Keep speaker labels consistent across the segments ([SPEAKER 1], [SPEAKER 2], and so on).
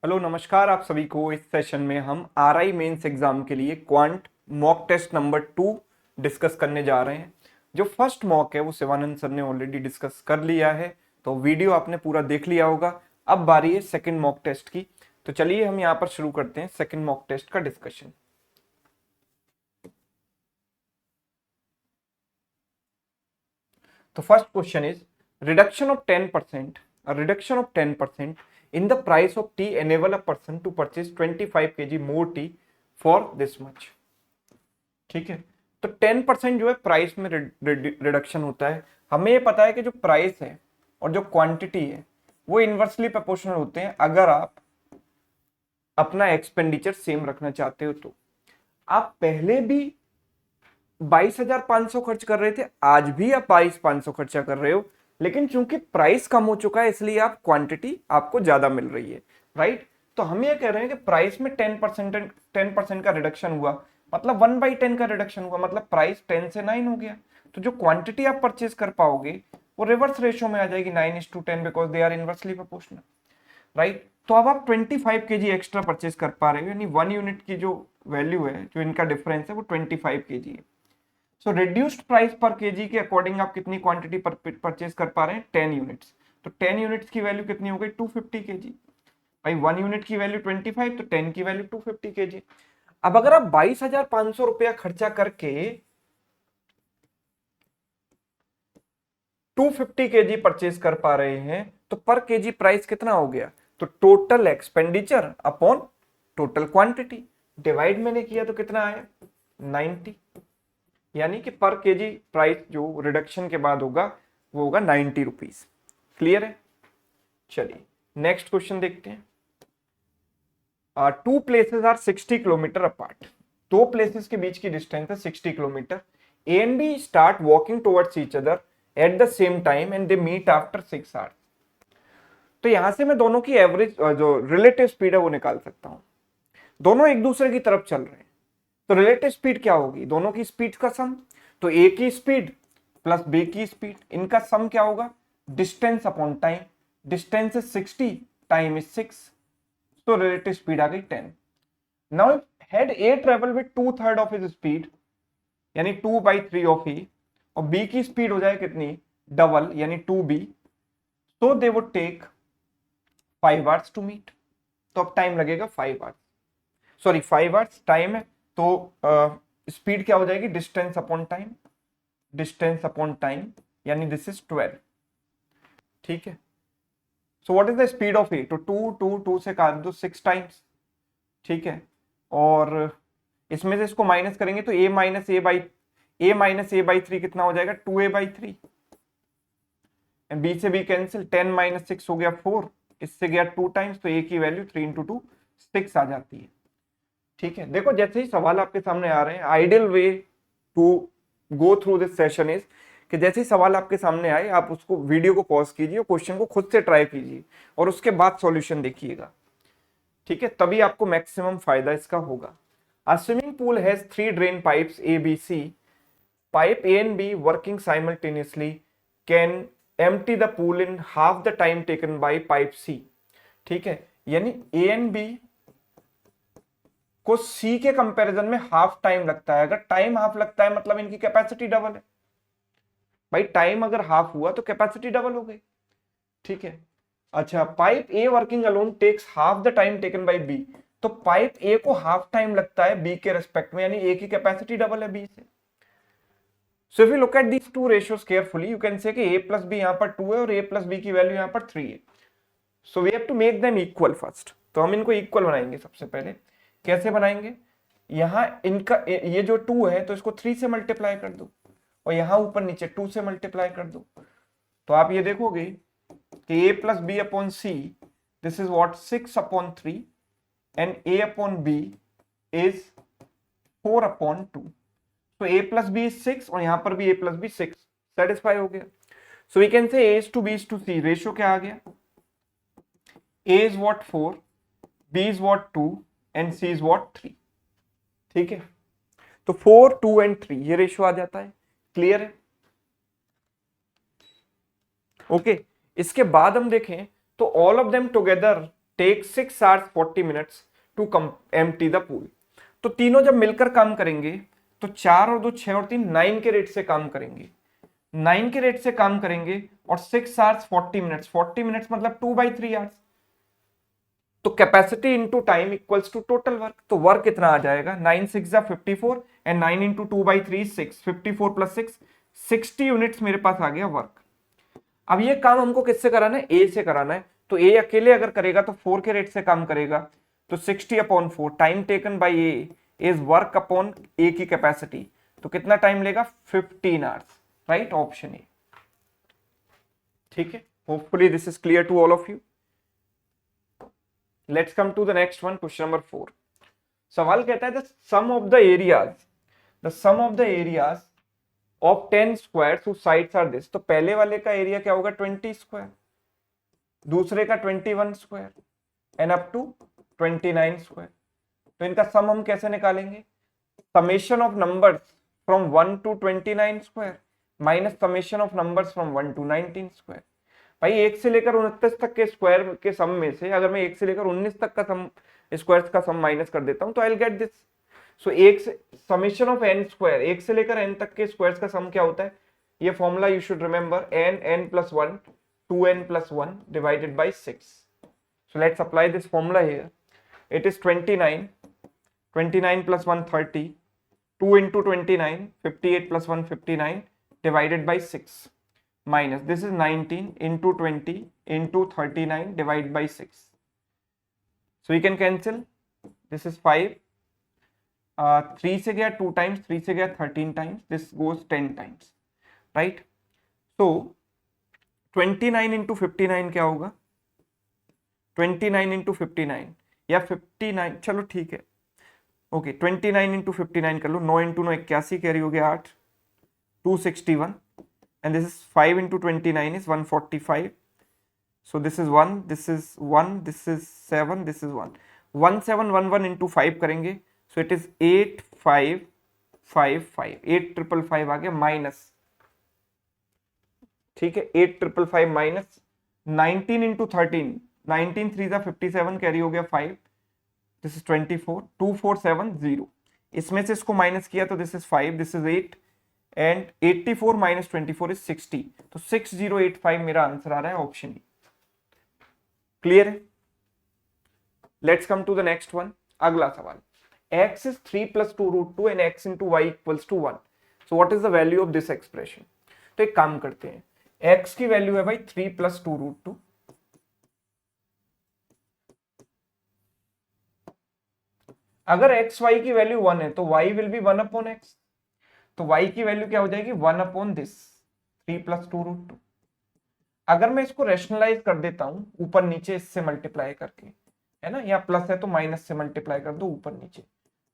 [SPEAKER 1] Hello नमस्कार आप सभी को। इस सेशन में हम आरआई मेंस एग्जाम के लिए quant mock test number 2 discuss करने जा रहे हैं। जो फर्स्ट मॉक है वो शिवानंद सर ने ऑलरेडी डिस्कस कर लिया है, तो वीडियो आपने पूरा देख लिया होगा। अब बारी है सेकंड मॉक टेस्ट की, तो चलिए हम यहाँ पर शुरू करते हैं सेकंड मॉक टेस्ट का डिस्कशन। तो first question is reduction of 10%, reduction of 10% in the price of tea enable a person to purchase 25 kg more tea for this much। ठीक है, तो 10% जो है प्राइस में रिडक्शन होता है। हमें ये पता है कि जो प्राइस है और जो क्वांटिटी है वो इनवर्सली प्रोपोर्शनल होते हैं। अगर आप अपना एक्सपेंडिचर सेम रखना चाहते हो तो आप पहले भी 22,500 खर्च कर रहे थे, आज भी आप 22,500 खर्चा कर रहे हो, लेकिन चूंकि प्राइस कम हो चुका है इसलिए आप क्वांटिटी आपको ज्यादा मिल रही है, राइट। तो हम ये कह रहे हैं कि प्राइस में 10% का रिडक्शन हुआ, मतलब 1/10 का रिडक्शन हुआ, मतलब प्राइस 10 से 9 हो गया। तो जो क्वांटिटी आप परचेज कर पाओगे वो रिवर्स रेशियो में आ जाएगी 9:10, because they are inversely proportional, right. तो अब आप 25 केजी एक्स्ट्रा परचेज कर पा रहे हो, यानी 1 यूनिट की जो वैल्यू है, जो इनका डिफरेंस है, वो 25 केजी है। सो रिड्यूस्ड प्राइस पर केजी के अकॉर्डिंग आप कितनी क्वांटिटी परचेज कर पा रहे हैं? 10 यूनिट्स। तो 10 यूनिट्स की वैल्यू कितनी हो गई? 250 केजी। भाई 1 यूनिट की वैल्यू 25, तो 10 की वैल्यू 250 केजी। अब अगर आप 22,500 रुपया खर्चा करके 250 केजी परचेज कर पा रहे हैं तो पर केजी प्राइस कितना हो गया? तो total expenditure upon total quantity divide मैंने किया तो कितना आया? 90। यानी कि पर केजी प्राइस जो रिडक्शन के बाद होगा वो होगा 90 रुपीज। क्लियर है? चलिए नेक्स्ट क्वेश्चन देखते हैं। Two places are 60 kilometre apart. दो प्लेसेस के बीच की डिस्टेंस है 60 kilometre. A and B start walking towards each other at the same time and they meet after 6 hours. तो यहां से मैं दोनों की एवरेज जो रिलेटिव स्पीड है वो निकाल सकता हूं। दोनों एक दूसरे की तरफ चल रहे हैं, तो रिलेटिव स्पीड क्या होगी? दोनों की स्पीड का सम। तो ए की स्पीड प्लस बी की स्पीड, इनका सम क्या होगा? Distance upon time. Distance is 60, time is 6, तो रिलेटिव स्पीड आ गई 10। Now if head A travel with 2/3 of his speed, यानी 2/3 ऑफ ए, और बी की स्पीड हो जाए कितनी? डबल, यानी 2b, तो they would take 5 hours to meet. तो अब टाइम लगेगा 5 आवर्स, सॉरी 5 आवर्स टाइम है, तो स्पीड क्या हो जाएगी? Distance upon time, distance upon time, यानी दिस इज 12। ठीक है, so what is the speed of A? तो 2 से काट दो 6 टाइम्स। ठीक है, और इसमें से इसको माइनस करेंगे तो a-a/3 कितना हो जाएगा? 2a/3। बी से बी कैंसिल, 10 - 6 हो गया 4, इससे गया 2 टाइम्स, तो a की वैल्यू 3 × 2 6 आ जाती है। ठीक है, देखो जैसे ही सवाल आपके सामने आ रहे हैं, ideal way to go through this session is कि जैसे ही सवाल आपके सामने आए आप उसको वीडियो को पॉज कीजिए और क्वेश्चन को खुद से ट्राई कीजिए और उसके बाद सॉल्यूशन देखिएगा। ठीक है, तभी आपको मैक्सिमम फायदा इसका होगा। A swimming pool has 3 drain pipes A B C. Pipe A and B working simultaneously can empty the pool in half the time taken by pipe C. ठीक है, यानी ए एंड बी को सी के कंपैरिजन में half time लगता है। अगर time half लगता है मतलब इनकी कैपेसिटी डबल है। भाई टाइम अगर हाफ हुआ तो कैपेसिटी डबल हो गई। ठीक है, अच्छा, pipe A working alone takes half the time taken by B. तो पाइप ए को हाफ टाइम लगता है बी के रेस्पेक्ट में, यानी ए की कैपेसिटी डबल है बी से। So if you look at these two ratios carefully you can say कि a प्लस बी यहां पर 2 है और a प्लस बी की वैल्यू यहां पर 3 है। So we have to make them equal first. तो हम इनको इक्वल बनाएंगे सबसे पहले। कैसे बनाएंगे? यहां इनका ये जो 2 है तो इसको 3 से मल्टीप्लाई कर दो, और यहां ऊपर नीचे 2 से मल्टीप्लाई कर दो। तो आप ये देखोगे कि a plus B upon C, this is what 6/3, and a upon B is 4/2। तो a प्लस बी इज 6 और यहां पर भी a प्लस बी 6, सेटिस्फाई हो गया। So we can say a is to b is to c, ratio क्या आ गया? a is what 4, b is what 2 and c is what 3। ठीक है, तो 4, 2 and 3 ये रेशियो आ जाता है। क्लियर है? ओके, इसके बाद हम देखें तो all of them together take 6 hours 40 minutes to empty the pool. तो तीनों जब मिलकर काम करेंगे तो 4 और 2 6 और 3 9 के रेट से काम करेंगे, 9 के रेट से काम करेंगे और 6 hours 40 minutes, 40 minutes मतलब 2/3 hours। तो capacity into time equals to total work. तो वर्क कितना आ जाएगा, 9 6 54 एंड 9 इंटू 2/3 6, 54 प्लस 6 60 यूनिट्स मेरे पास आ गया वर्क। अब ये काम हमको किससे कराना है, ए से कराना है। तो ए अकेले अगर करेगा तो 4 के रेट से काम करेगा, तो 60/4 time taken by A is work upon A की कैपेसिटी। तो कितना टाइम लेगा, 15 आवर्स, राइट, ऑप्शन ए। ठीक है, hopefully this is clear to all of you. Let's come to the next one, question number 4। सवाल कहता है the sum of the areas of 10 square whose sides are this। तो पहले वाले का area क्या होगा, 20 स्क्वायर, दूसरे का 21 square and up to 29 square. तो इनका सम हम कैसे निकालेंगे, summation of numbers from 1 to 29 square minus summation of numbers from 1 to 19 square. भाई 1 से लेकर 29 तक के स्क्वायर के सम में से अगर मैं 1 से लेकर 19 तक का सम स्क्वायर्स का सम माइनस कर देता हूं तो आई विल गेट दिस। सो एक से समेशन ऑफ n स्क्वायर, 1 से लेकर n तक के स्क्वायर्स का सम क्या होता है, ये formula you should remember, n plus 1 2n plus 1 divided by 6। so let's apply this formula here। it is 29 plus 1 30, 2 into 29 58 plus 1 59 divided by 6 minus this is 19 into 20 into 39 divided by 6। so we can cancel, this is 5, 3 से गया 2 times, 3 से गया 13 times, this goes 10 times, right। so 29 into 59 क्या होगा, 29 into 59 या 59, चलो ठीक है, ओके 29 into 59 कर लो, 9 into 9 81 कैरी हो गया 8, 261 and this is 5 into 29 is 145। so this is 1, this is 1, this is 7, this is 1, 1711 into 5 करेंगे, so it is 8555, 8555 आ गया माइनस, ठीक है, 8555 माइनस 19 into 13, 19 3 जा 57 कैरी हो गया 5, दिस इज 24, 2470, इसमें से इसको माइनस किया तो this is 5, this is 8 and 84 minus 24 is 60। तो 6085 मेरा आंसर आ रहा है, ऑप्शन ई। क्लियर है। Let's come to the next one, अगला सवाल। x is 3 plus 2 root 2 and x into y equals to 1। so what is the value of this expression। तो एक काम करते हैं, x की वैल्यू है भाई 3 plus 2 root 2, अगर x y की वैल्यू 1 है तो y will be 1 upon x। तो y की वैल्यू क्या हो जाएगी, 1 अपॉन दिस 3 plus 2 root 2। अगर मैं इसको रैशनलाइज कर देता हूं ऊपर नीचे इससे मल्टीप्लाई करके, है ना, या प्लस है तो माइनस से मल्टीप्लाई कर दो ऊपर नीचे,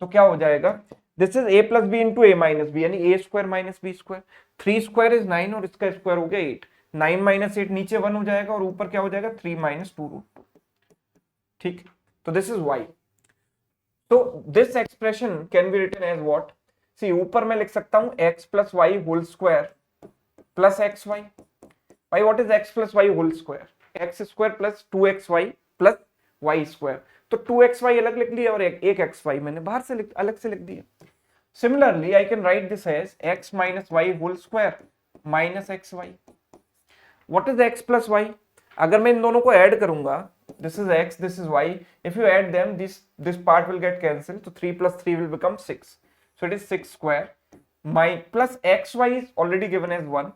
[SPEAKER 1] तो क्या हो जाएगा, this is a plus B into A minus B, यानी A square minus B square. 3 square is 9 और इसका स्क्वायर हो गया 8, 9 माइनस 8 नीचे 1 हो जाएगा और ऊपर क्या हो जाएगा 3 माइनस 2 रूट 2। ठीक, तो दिस इज y। तो this expression can be written as what, see ऊपर मैं लिख सकता हूं x plus Y whole square plus X Y. भाई what is x plus Y whole square, X square plus 2xy plus Y square. तो 2xy अलग लिख लिया और एक xy मैंने बाहर से अलग से लिख दिया। Similarly I can write this as x minus Y whole square minus xy। What is x plus y, अगर मैं इन दोनों को ऐड करूंगा, this is x, this is y, if you add them this part will get cancelled, so 3 plus 3 will become 6, so it is 6 square, my plus xy is already given as 1।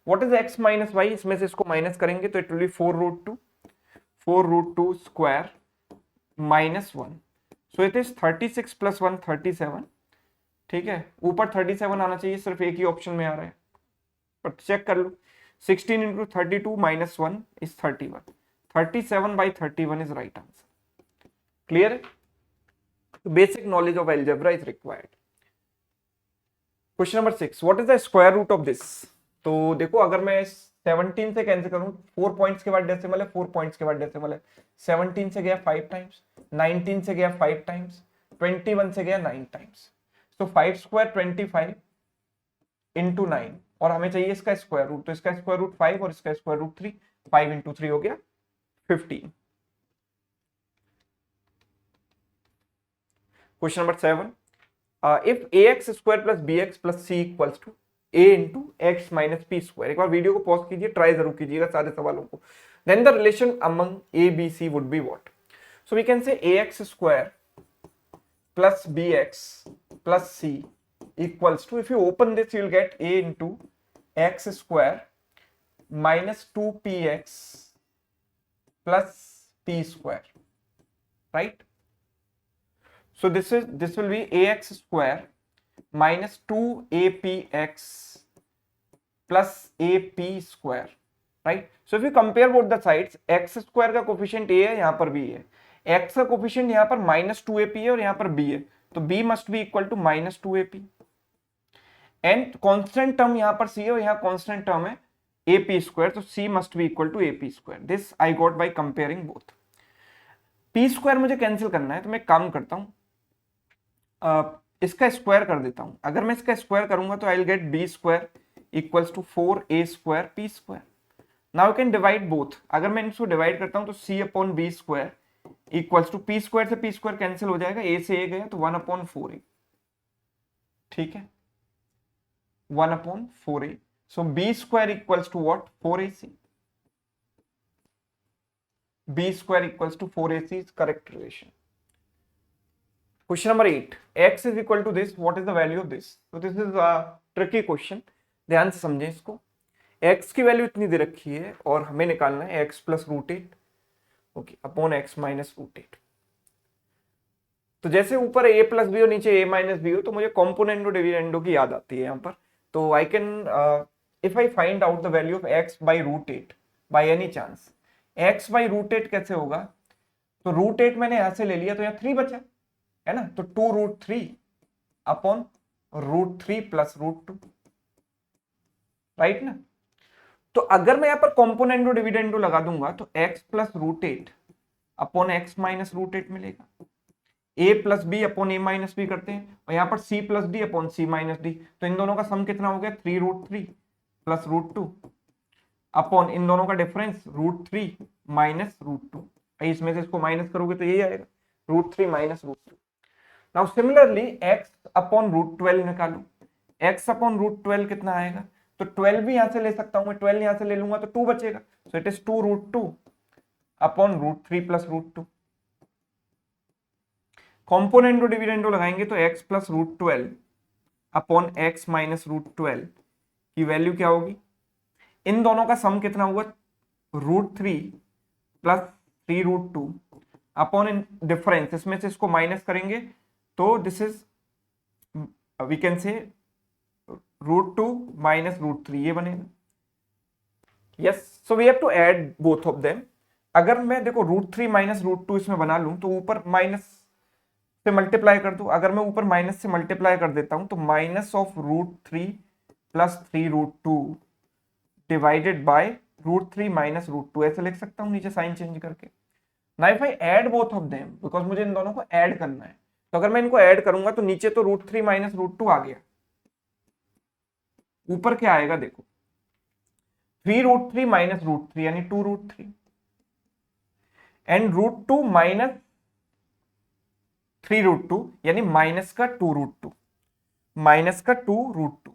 [SPEAKER 1] what is x minus y, इसमें से इसको minus करेंगे तो it will be 4 root 2 square minus 1, so it is 36 plus 1 37। ठीक है, ऊपर 37 आना चाहिए, सिर्फ एक ही ऑप्शन में आ रहा है, पर चेक कर लो, 16 into 32 minus 1 is 31, 37 by 31 is right answer। clear है, तो basic knowledge of algebra is required। Question number 6, what is the square root of this। तो देखो अगर मैं 17 से कैंसिल करूं, 4 पॉइंट्स के बाद डेसिमल है, 4 पॉइंट्स के बाद डेसिमल है, 17 से गया 5 टाइम्स, 19 से गया 5 टाइम्स, 21 से गया 9 टाइम्स, तो 5 स्क्वायर 25 इंटू 9, और हमें चाहिए इसका स्क्वायर रूट, तो इसका स्क्वायर रूट 5 और इसका स्क्वायर रूट 3, 5 इंटू 3 हो गया 15। Question number 7, if ax square plus bx plus c equals to a into x minus p square. एक बार वीडियो को पॉज कीजिए, ट्राई जरूर कीजिएगा सारे सवालों को। Then the relation among a b c would be what? So we can say ax square plus bx plus c equals to, if you open this you will get a into x square minus 2px plus p square, right? So this will be ax square minus 2apx plus ap square, right? So if you compare both the sides, x square का coefficient a है, यहाँ पर b है, x का coefficient यहाँ पर minus 2ap है और यहाँ पर b है, तो b must be equal to minus 2ap। And constant term यहाँ पर c है और यहाँ कांस्टेंट टर्म है ap स्क्वायर, तो c must be equal to ap square. This I got by comparing both. p square मुझे कैंसिल करना है, तो मैं काम करता हूँ, इसका स्क्वायर कर देता हूँ। अगर मैं इसका स्क्वायर करूंगा तो I will get b square equals to 4a square p square. Now you can divide both. अगर मैं इसको डिवाइड करता हूं तो c upon b square equals to p square से p स्क्वायर कैंसिल हो जाएगा, a से a गया तो 1 अपॉन 4a, ठीक है, 1 upon 4a। So b square equals to what? 4ac। b square equals to 4ac is correct relation. Question number 8, x is equal to this, what is the value of this? तो this is a tricky question, ध्यान से समझें इसको। x की value इतनी दे रखी है और हमें निकालना है x plus root 8, okay, upon x minus root 8। तो जैसे ऊपर a प्लस बी और नीचे a माइनस बी हो, तो मुझे कॉम्पोनेंडो डिविडेंडो की याद आती है यहाँ पर। तो I can, if I find out the value of x by root 8 by any chance, x by root 8 कैसे होगा? तो रूट 8 मैंने यहां से ले लिया तो यहाँ 3 बचा है ना, तो 2 root 3 upon root 3 plus root 2, right ना। तो अगर मैं यहाँ पर कॉम्पोनेंडो डिविडेंडो लगा दूंगा तो x plus root 8 upon x minus root 8 मिलेगा। a plus B upon a minus b करते हैं, और यहाँ पर c plus d upon c minus d, तो इन दोनों का सम कितना हो गया? 3 रूट 3 प्लस रूट 2 अपॉन इन दोनों का डिफरेंस रूट 3 माइनस रूट 2। इसमें से इसको माइनस करोगे तो यही आएगा, root 3 minus root 2। Now similarly x upon root 12 निकालो, x अपॉन रूट 12 कितना आएगा? तो 12 भी यहां से ले सकता हूं मैं, 12 यहां से ले लूंगा तो 2 बचेगा, so it is 2 root 2 upon root 3 plus root 2। Componendo dividendo लगाएंगे तो x plus root 12 upon x minus root 12 की वैल्यू क्या होगी? इन दोनों का सम कितना होगा? Root 3 plus 3 root 2 upon difference, इसमें से इसको माइनस करेंगे तो this is, we can say root 2 minus root 3, ये बनेगा। Yes, so we have to add both of them. अगर मैं देखो रूट 3 माइनस रूट 2 इसमें बना लूं तो ऊपर माइनस से मल्टीप्लाई कर दूं। अगर मैं ऊपर माइनस से मल्टीप्लाई कर देता हूं तो minus of root 3 plus 3 root 2 by बाय रूट 3 माइनस रूट 2, ऐसे लिख सकता हूं नीचे साइन चेंज करके। Now if I add both of them, because मुझे इन दोनों को ऐड करना है, तो अगर मैं इनको ऐड करूंगा तो नीचे तो रूट 3 माइनस रूट 2 आ गया, ऊपर क्या आएगा देखो, 3 रूट 3 माइनस रूट 3 यानी 2 रूट 3 एंड रूट 2 माइनस 3 रूट 2 यानी माइनस का 2 रूट 2, माइनस का 2 रूट 2,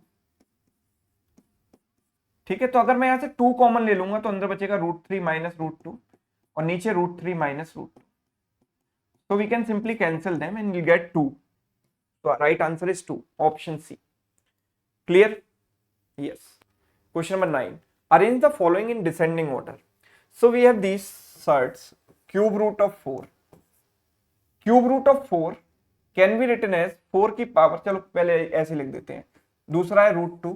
[SPEAKER 1] ठीक है। तो अगर मैं यहां से 2 कॉमन ले लूंगा तो अंदर बचेगा रूट 3 माइनस रूट 2 और नीचे root 3 minus root 2, so we can simply cancel them and you get 2. So our right answer is 2, option C. Clear? Yes. Question number 9, arrange the following in descending order. So we have these surds, cube root of 4, cube root of 4 can be written as 4 की power, चलो पहले ऐसे लिख देते हैं, दूसरा है root 2,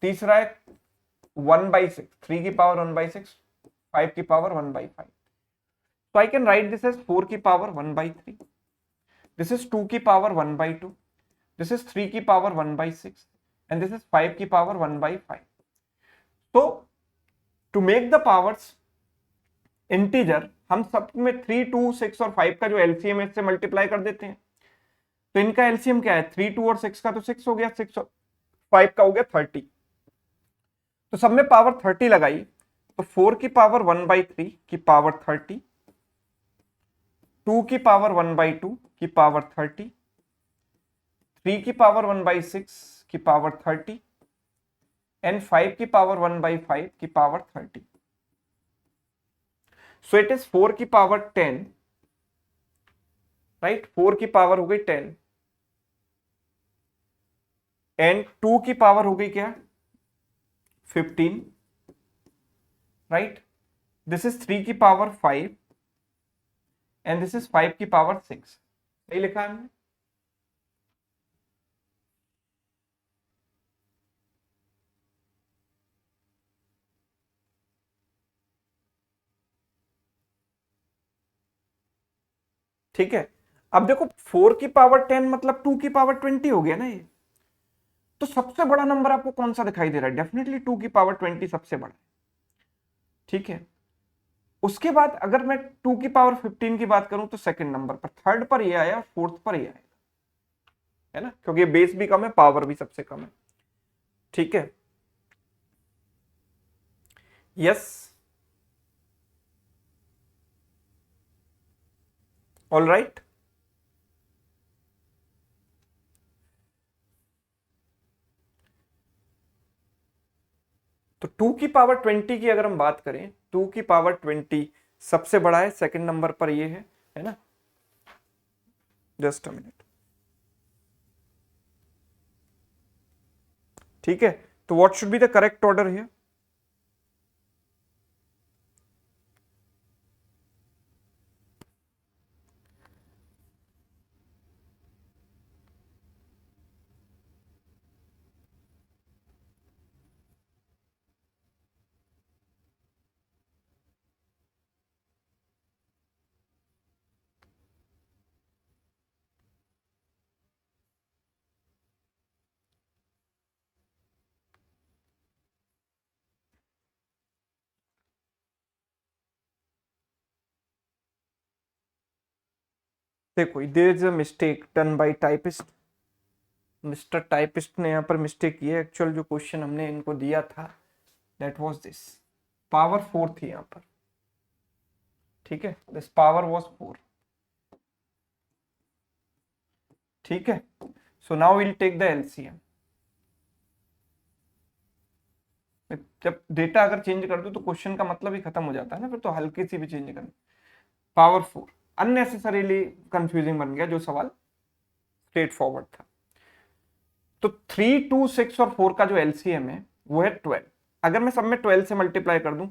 [SPEAKER 1] तीसरा है 1/6, 3 की पावर 1/6, 5 की power 1/5. So I can write this as 4 की पावर 1/3, this is 2 की पावर 1/2, this is 3 की पावर 1/6 and this is 5 की power 1/5. So to make the powers integer, हम सब में 3, 2, 6 और 5 का जो एलसीएम है इससे मल्टीप्लाई कर देते हैं। तो इनका एलसीएम क्या है? 3, 2 और 6 का तो 6 हो गया, 6 और 5 का हो गया 30। तो सब में पावर 30 लगाई तो 4 की पावर 1/3 की पावर 30, 2 की पावर 1/2 की पावर 30 3 की पावर 1/6 की पावर 30 एंड 5 की पावर 1/5 की पावर 30. सो इट इज 4 की पावर 10, राइट. 4 की पावर हो गई 10 एंड 2 की पावर हो गई क्या 15, राइट. दिस इज 3 की पावर 5 एंड दिस इज 5 की पावर 6. सही लिखा है हमने. ठीक है. अब देखो 4 की पावर 10 मतलब 2 की पावर 20 हो गया ना ये. तो सबसे बड़ा नंबर आपको कौन सा दिखाई दे रहा है? डेफिनेटली 2 की पावर 20 सबसे बड़ा. ठीक है. उसके बाद अगर मैं 2 की पावर 15 की बात करूं तो सेकंड नंबर पर, थर्ड पर ये आया, फोर्थ पर ये आएगा, है ना, क्योंकि बेस भी कम है, पावर भी सबसे कम है. ठीक है. यस. All right. तो 2 की पावर 20 की अगर हम बात करें, 2 की पावर 20 सबसे बड़ा है, सेकंड नंबर पर ये है ना. Just a minute. ठीक है. तो what should be the correct order here? देखो, there is a mistake done by typist. Mister typist ने यहाँ पर मिस्टेक की है. एक्चुअल जो क्वेश्चन हमने इनको दिया था दैट वाज दिस. पावर 4 थी यहाँ पर. ठीक है. This power was 4. ठीक है. So now will take the LCM. जब डेटा अगर चेंज कर दो तो क्वेश्चन का मतलब ही खत्म हो जाता है ना, फिर तो हल्की सी भी चेंज करनी. पावर 4 अननेसेसरीली कंफ्यूजिंग बन गया, जो सवाल स्ट्रेट फॉरवर्ड था. तो 3, 2, 6 और 4 का जो एलसीएम है वो है 12. अगर मैं सब में 12 से मल्टीप्लाई कर दूं,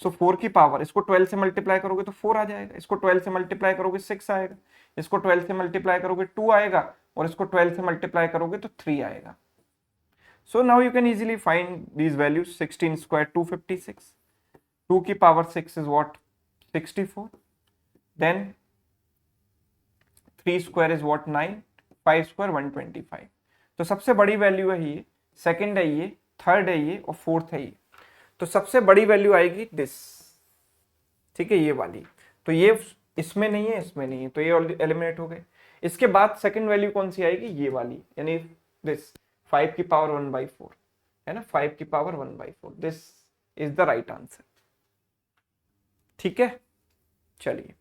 [SPEAKER 1] सो 4 की पावर, इसको 12 से मल्टीप्लाई करोगे तो 4 आ जाएगा, इसको 12 से मल्टीप्लाई करोगे 6 आएगा, इसको 12 से मल्टीप्लाई करोगे 2 आएगा, और इसको 12 से मल्टीप्लाई करोगे तो 3 आएगा. So now you can easily find these values. 16 square 256. 2 की power 6 is what? 64. Then 3 square is what? 9. 5 square 125. तो सबसे बड़ी वैल्यू है ये, सेकंड है ये, थर्ड है ये, और फोर्थ है ये. तो सबसे बड़ी वैल्यू आएगी दिस. ठीक है, ये वाली. तो ये इसमें नहीं है, इसमें नहीं है, तो ये एलिमिनेट हो गए. इसके बाद सेकंड वैल्यू कौन सी आएगी? ये वाली, यानी दिस 5 की पावर 1/4, है ना. 5 की power 1/4. This is the right answer. ठीक है. चलिए,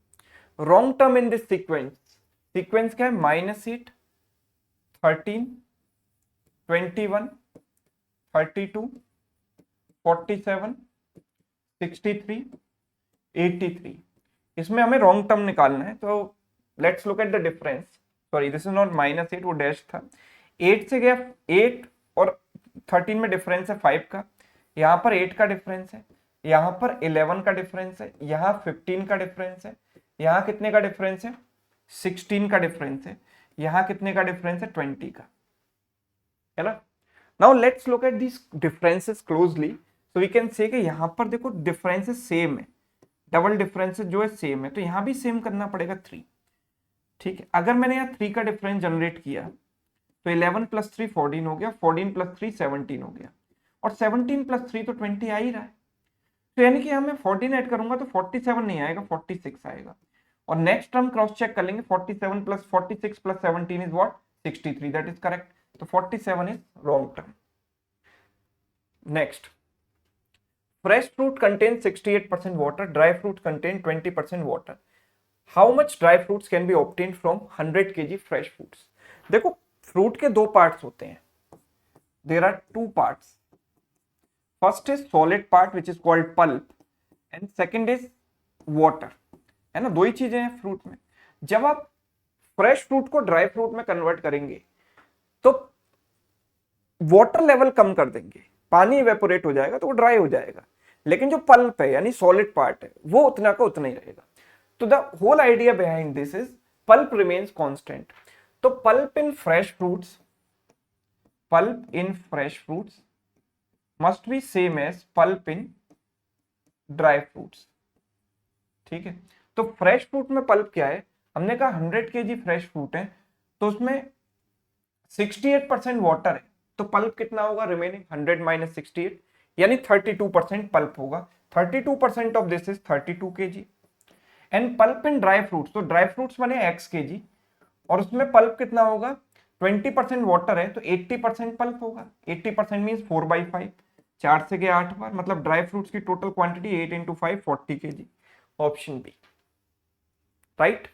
[SPEAKER 1] wrong term in this sequence. Sequence क्या है? -8, 13, 21, 32, 47, 63, 83. इसमें हमें रॉन्ग टर्म निकालना है. तो let's look at the difference. Sorry, this is not -8, वो डैश था. 8 से गया 8 और 13 में डिफरेंस है 5 का. यहाँ पर 8 का डिफरेंस है, यहाँ पर 11 का डिफरेंस है, यहाँ 15 का डिफरेंस है, यहाँ कितने का डिफरेंस है? 16 का डिफरेंस है, यहाँ कितने का डिफरेंस है? 20 का, है ना. Now let's look at this differences closely. So we can say कि यहाँ पर देखो डिफरेंसेस सेम है, डबल डिफरेंसेस जो है सेम है, तो यहाँ भी सेम करना पड़ेगा 3. ठीक है. अगर मैंने यहाँ 3 का डिफरेंस जनरेट किया तो 11 + 3 14 हो गया, 14 + 3 17 हो गया, और 17 + 3 तो 20 आ ही रहा है. तो यानी कि यहाँ मैं 14 ऐड करूंगा तो 47 नहीं आएगा, 46 आएगा. और नेक्स्ट टर्म क्रॉस चेक कर लेंगे. 47 + 46 + 17 is what? 63. That is correct. तो 47 is wrong term. Next, fresh fruit contains 68% water, dry fruit contain 20% water. How much dry fruits can be obtained from 100 kg fresh fruits? देखो fruit के दो parts होते हैं, there are two parts, first is solid part which is called pulp and second is water, है ना, दो ही चीजें हैं फ्रूट में। जब आप फ्रेश फ्रूट को ड्राई फ्रूट में कन्वर्ट करेंगे तो वाटर लेवल कम कर देंगे, पानी इवेपोरेट हो जाएगा तो वो ड्राई हो जाएगा, लेकिन जो पल्प है यानी सॉलिड पार्ट है वो उतना का उतना ही रहेगा। तो the whole idea behind this is pulp remains constant. तो pulp in fresh fruits must be same as pulp in dry fruits, ठीक है। तो फ्रेश फ्रूट में पल्प क्या है, हमने कहा 100 केजी फ्रेश फ्रूट है तो उसमें 68% वाटर है, तो पल्प कितना होगा रिमेनिंग 100 माइनस 68 यानी 32% पल्प होगा। 32% of this is 32 KG. And pulp in dry fruits, तो ड्राई फ्रूट्स बने x केजी और उसमें पल्प कितना होगा 20% वाटर है तो 80% पल्प होगा। 80% मींस 4/5, 4 से गए 8 बार, मतलब ड्राई फ्रूट्स की total quantity 8 into 5 40 kg. Option B right.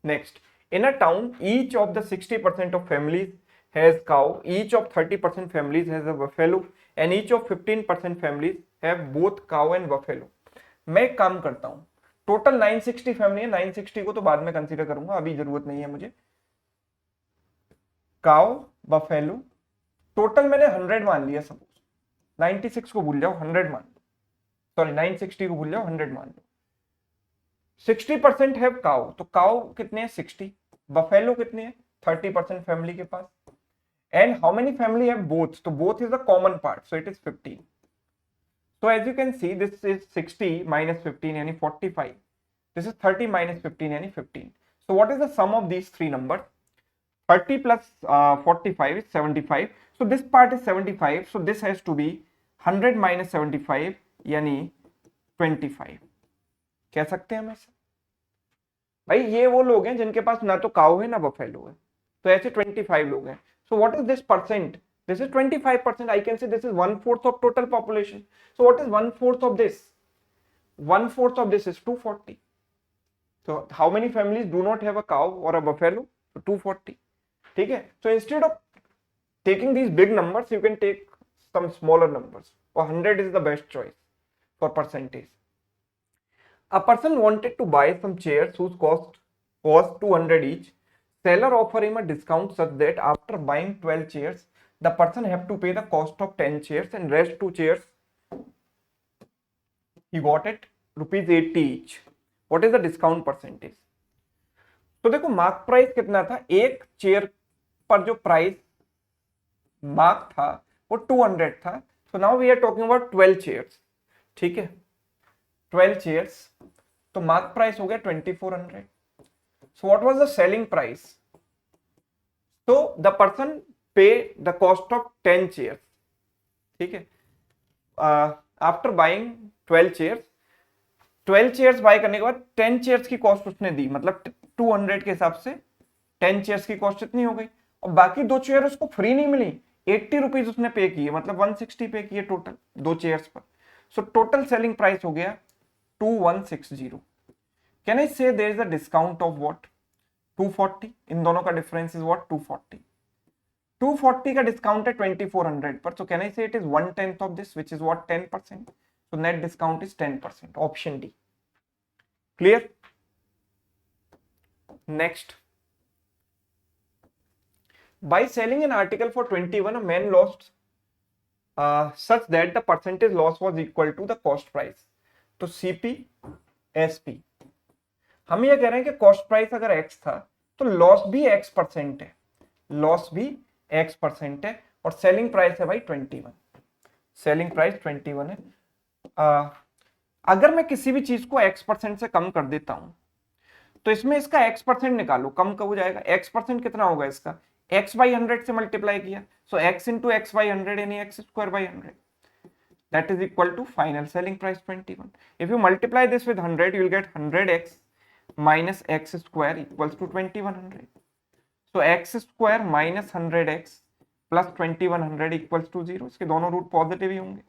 [SPEAKER 1] Next, in a town each of the 60% of families has cow, each of 30% families has a buffalo and each of 15% families have both cow and buffalo। मैं एक काम करता हूं, total 960 family है, 960 को तो बाद में कंसीडर करूंगा, अभी जरूरत नहीं है मुझे। काउ बफेलो टोटल मैंने 100 मान लिया, सपोज 96 को भूल जाओ 100 मान लो, सॉरी 960 को भूल जाओ 100 मान लो। 60% है काउ, तो काउ कितने हैं 60, बफेलो कितने हैं 30% फैमिली के पास। And how many family have both, तो both is the common part so it is 15। So as you can see this is 60 minus 15 यानी 45, this is 30 minus 15 यानी 15। So what is the sum of these three numbers? 30 plus 45 is 75, so this part is 75, so this has to be 100 minus 75 यानी 25। कह सकते हैं हम ऐसा, भाई ये वो लोग हैं जिनके पास ना तो काऊ है ना बफेलो है, तो ऐसे 25 लोग हैं। So what is this percent? This is 25%. I can say this is 1/4 of total population. So what is 1/4 of this? 1/4 of this is 240. So how many families do not have a cow or a buffalo? So 240. ठीक है? So instead of taking these big numbers, you can take some smaller numbers. Or 100 is the best choice for percentage. A person wanted to buy some chairs whose cost was 200 each. Seller offer him a discount such that after buying 12 chairs, the person have to pay the cost of 10 chairs and rest 2 chairs he got at rupees 80 each. What is the discount percentage? तो देखो mark price कितना था, एक chair पर जो price mark था वो 200 था। So now we are talking about 12 chairs, ठीक है, 12 चेयर्स, तो मार्क प्राइस हो गया 2400। So what was the selling price? So the person pay the cost of 10 chairs, ठीक है, after buying 12 chairs, 12 chairs bye करने के बाद 10 chairs की कॉस्ट उसने दी, मतलब 200 के हिसाब से 10 chairs की कॉस्ट इतनी हो गई, और बाकी 2 चेयर उसको फ्री नहीं मिली, 80 रुपीज उसने पे किए, मतलब 160 पे किए टोटल 2 चेयर्स पर। सो टोटल सेलिंग प्राइस हो गया 2160। Can I say there is a discount of what? 240। इन दोनों का डिफरेंस इज व्हाट 240। 240 का डिस्काउंट है 2400 पर, so can I say it is 1/10 of this which is what 10%, so net discount is 10%, option D। clear? Next, by selling an article for 21 a man lost such that the percentage loss was equal to the cost price। तो CP SP, हम ये कह रहे हैं कि cost price अगर x था तो लॉस भी x% है, लॉस भी x% है, और सेलिंग प्राइस है भाई 21, सेलिंग प्राइस 21 है। अगर मैं किसी भी चीज को x% से कम कर देता हूं तो इसमें इसका x% निकालो, कम कब हो जाएगा, x% कितना होगा इसका, x/100 से मल्टीप्लाई किया, सो x into x/100 यानी x²/100, that is equal to final selling price 21। if you multiply this with 100 you will get 100x minus x square equals to 2100। so x square minus 100x plus 2100 equals to 0। इसके दोनों root positive ही होंगे,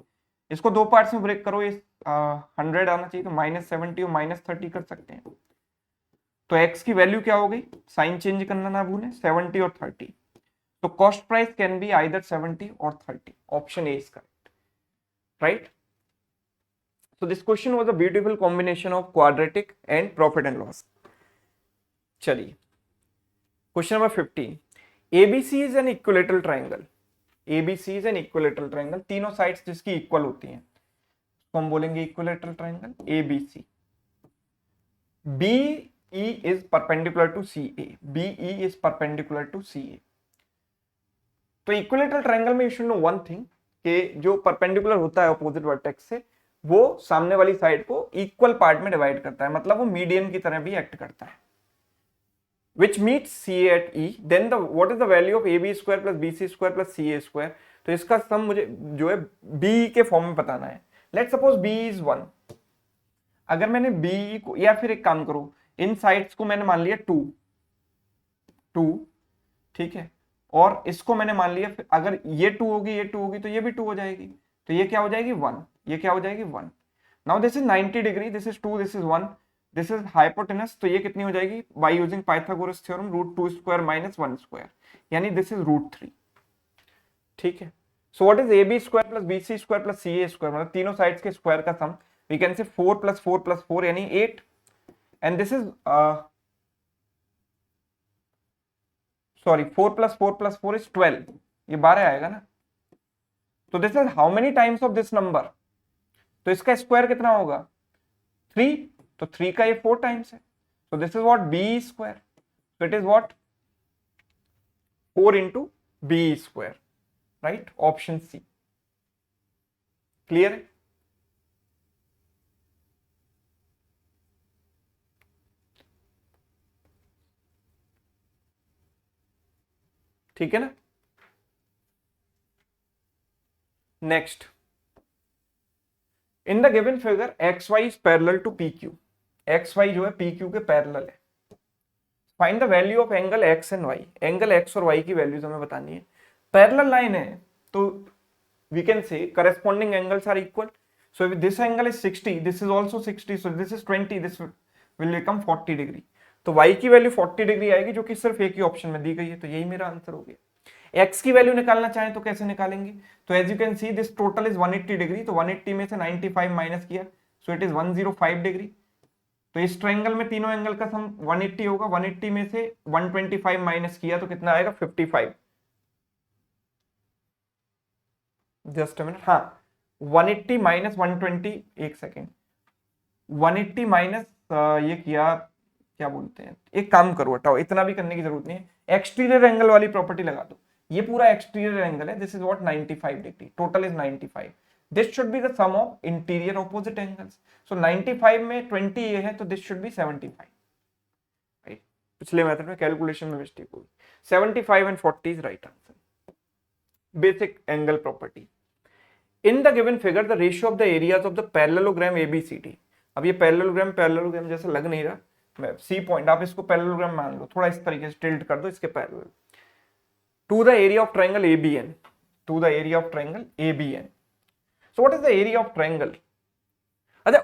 [SPEAKER 1] इसको दो parts में break करो, ये 100 आना चाहिए तो -70 और -30 कर सकते हैं। तो x की वैल्यू क्या हो गई, साइन चेंज करना ना भूलें, 70 और 30। So cost price can be either 70 or 30. Option A is correct, right? So this question was a beautiful combination of quadratic and profit and loss. चलिए question number 15. ABC is an equilateral triangle. ABC is an equilateral triangle. तीनों sides जिसकी equal होती हैं तो हम बोलेंगे equilateral triangle ABC. BE is perpendicular to CA. BE is perpendicular to CA. तो equilateral triangle में you should no one thing कि जो परपेंडिकुलर होता है अपोजिट वर्टेक्स से वो सामने वाली साइड को इक्वल पार्ट में डिवाइड करता है, मतलब वो मीडियन की तरह भी एक्ट करता है. which meets CA at E, then the what is the value of AB square plus BC square plus CA square. तो इसका सम मुझे जो है BE के फॉर्म में बताना है. Let's suppose BE is 1. अगर मैंने BE को, या फिर एक काम करो, इन साइड्स को मैंने मान लिया 2, ठीक है, और इसको मैंने मान लिया, अगर ये 2 होगी, ये 2 होगी, तो ये भी 2 हो जाएगी, तो ये क्या हो जाएगी 1, ये क्या हो जाएगी 1. Now this is 90 degree, this is 2, this is 1, this is hypotenuse, तो ये कितनी हो जाएगी bye using Pythagoras theorem √2 square minus 1 square, यानी दिस इज √3. ठीक है. So what is AB square plus BC square plus CA square, मतलब तीनों साइड्स के स्क्वायर का सम. वी कैन से 4 प्लस 4 प्लस 4 यानी 8, and this is sorry 4 plus 4 plus 4 is 12, ये 12 आएगा ना. तो this is how many times of this number, तो इसका स्क्वायर कितना होगा 3, तो 3 का ये 4 टाइम्स है. so this is what BE square, so it is what 4 into BE square, right? Option C. Clear? ठीक है ना. Next, in the given figure XY is parallel to PQ. XY जो है PQ के पैरेलल है. Find the value of angle X and Y. Angle X और Y की वैल्यूज हमें बतानी है. पैरेलल लाइन है तो we can say corresponding angles are equal. So if this angle is 60, this is also 60, so this is 20, this will become 40 degree. तो Y की value 40 degree आएगी, जो कि सिर्फ एक ही ऑप्शन में दी गई है, तो यही मेरा आंसर हो गया. X की वैल्यू निकालना चाहें तो कैसे निकालेंगे, तो as you can see this total is 180 degree, तो 180 में से 95 माइनस किया, सो इट इज 105 डिग्री. तो इस ट्रायंगल में तीनों एंगल का सम 180 होगा, 180 में से 125 माइनस किया तो कितना आएगा 55. जस्ट अ मिनट, हाँ 180 माइनस 120, एक सेकेंड, 180 माइनस ये किया, क्या बोलते हैं, एक काम करो हटाओ, इतना भी करने की जरूरत नहीं है, एक्सटीरियर एंगल वाली प्रॉपर्टी लगा दो. ये पूरा एक्सटीरियर एंगल है, this is what 95 degree, total is 95. This should be the sum of interior opposite angles. So 95 में 20 ये है, तो दिस शुड बी 75, राइट. पिछले मेथड में कैलकुलेशन में मिस्टेक हुई. 75 and 40 is right answer. Basic angle property. In the given figure the ratio of the areas of the parallelogram ABCD. अब ये पैरेललोग्राम जैसा लग नहीं रहा, सी पॉइंट, आप इसको पैरेललोग्राम मान लो, थोड़ा इस तरीके से टिल्ट कर दो इसके पैरेलल, to the area of triangle ABN, to the area of triangle ABN. So what is the area of triangle?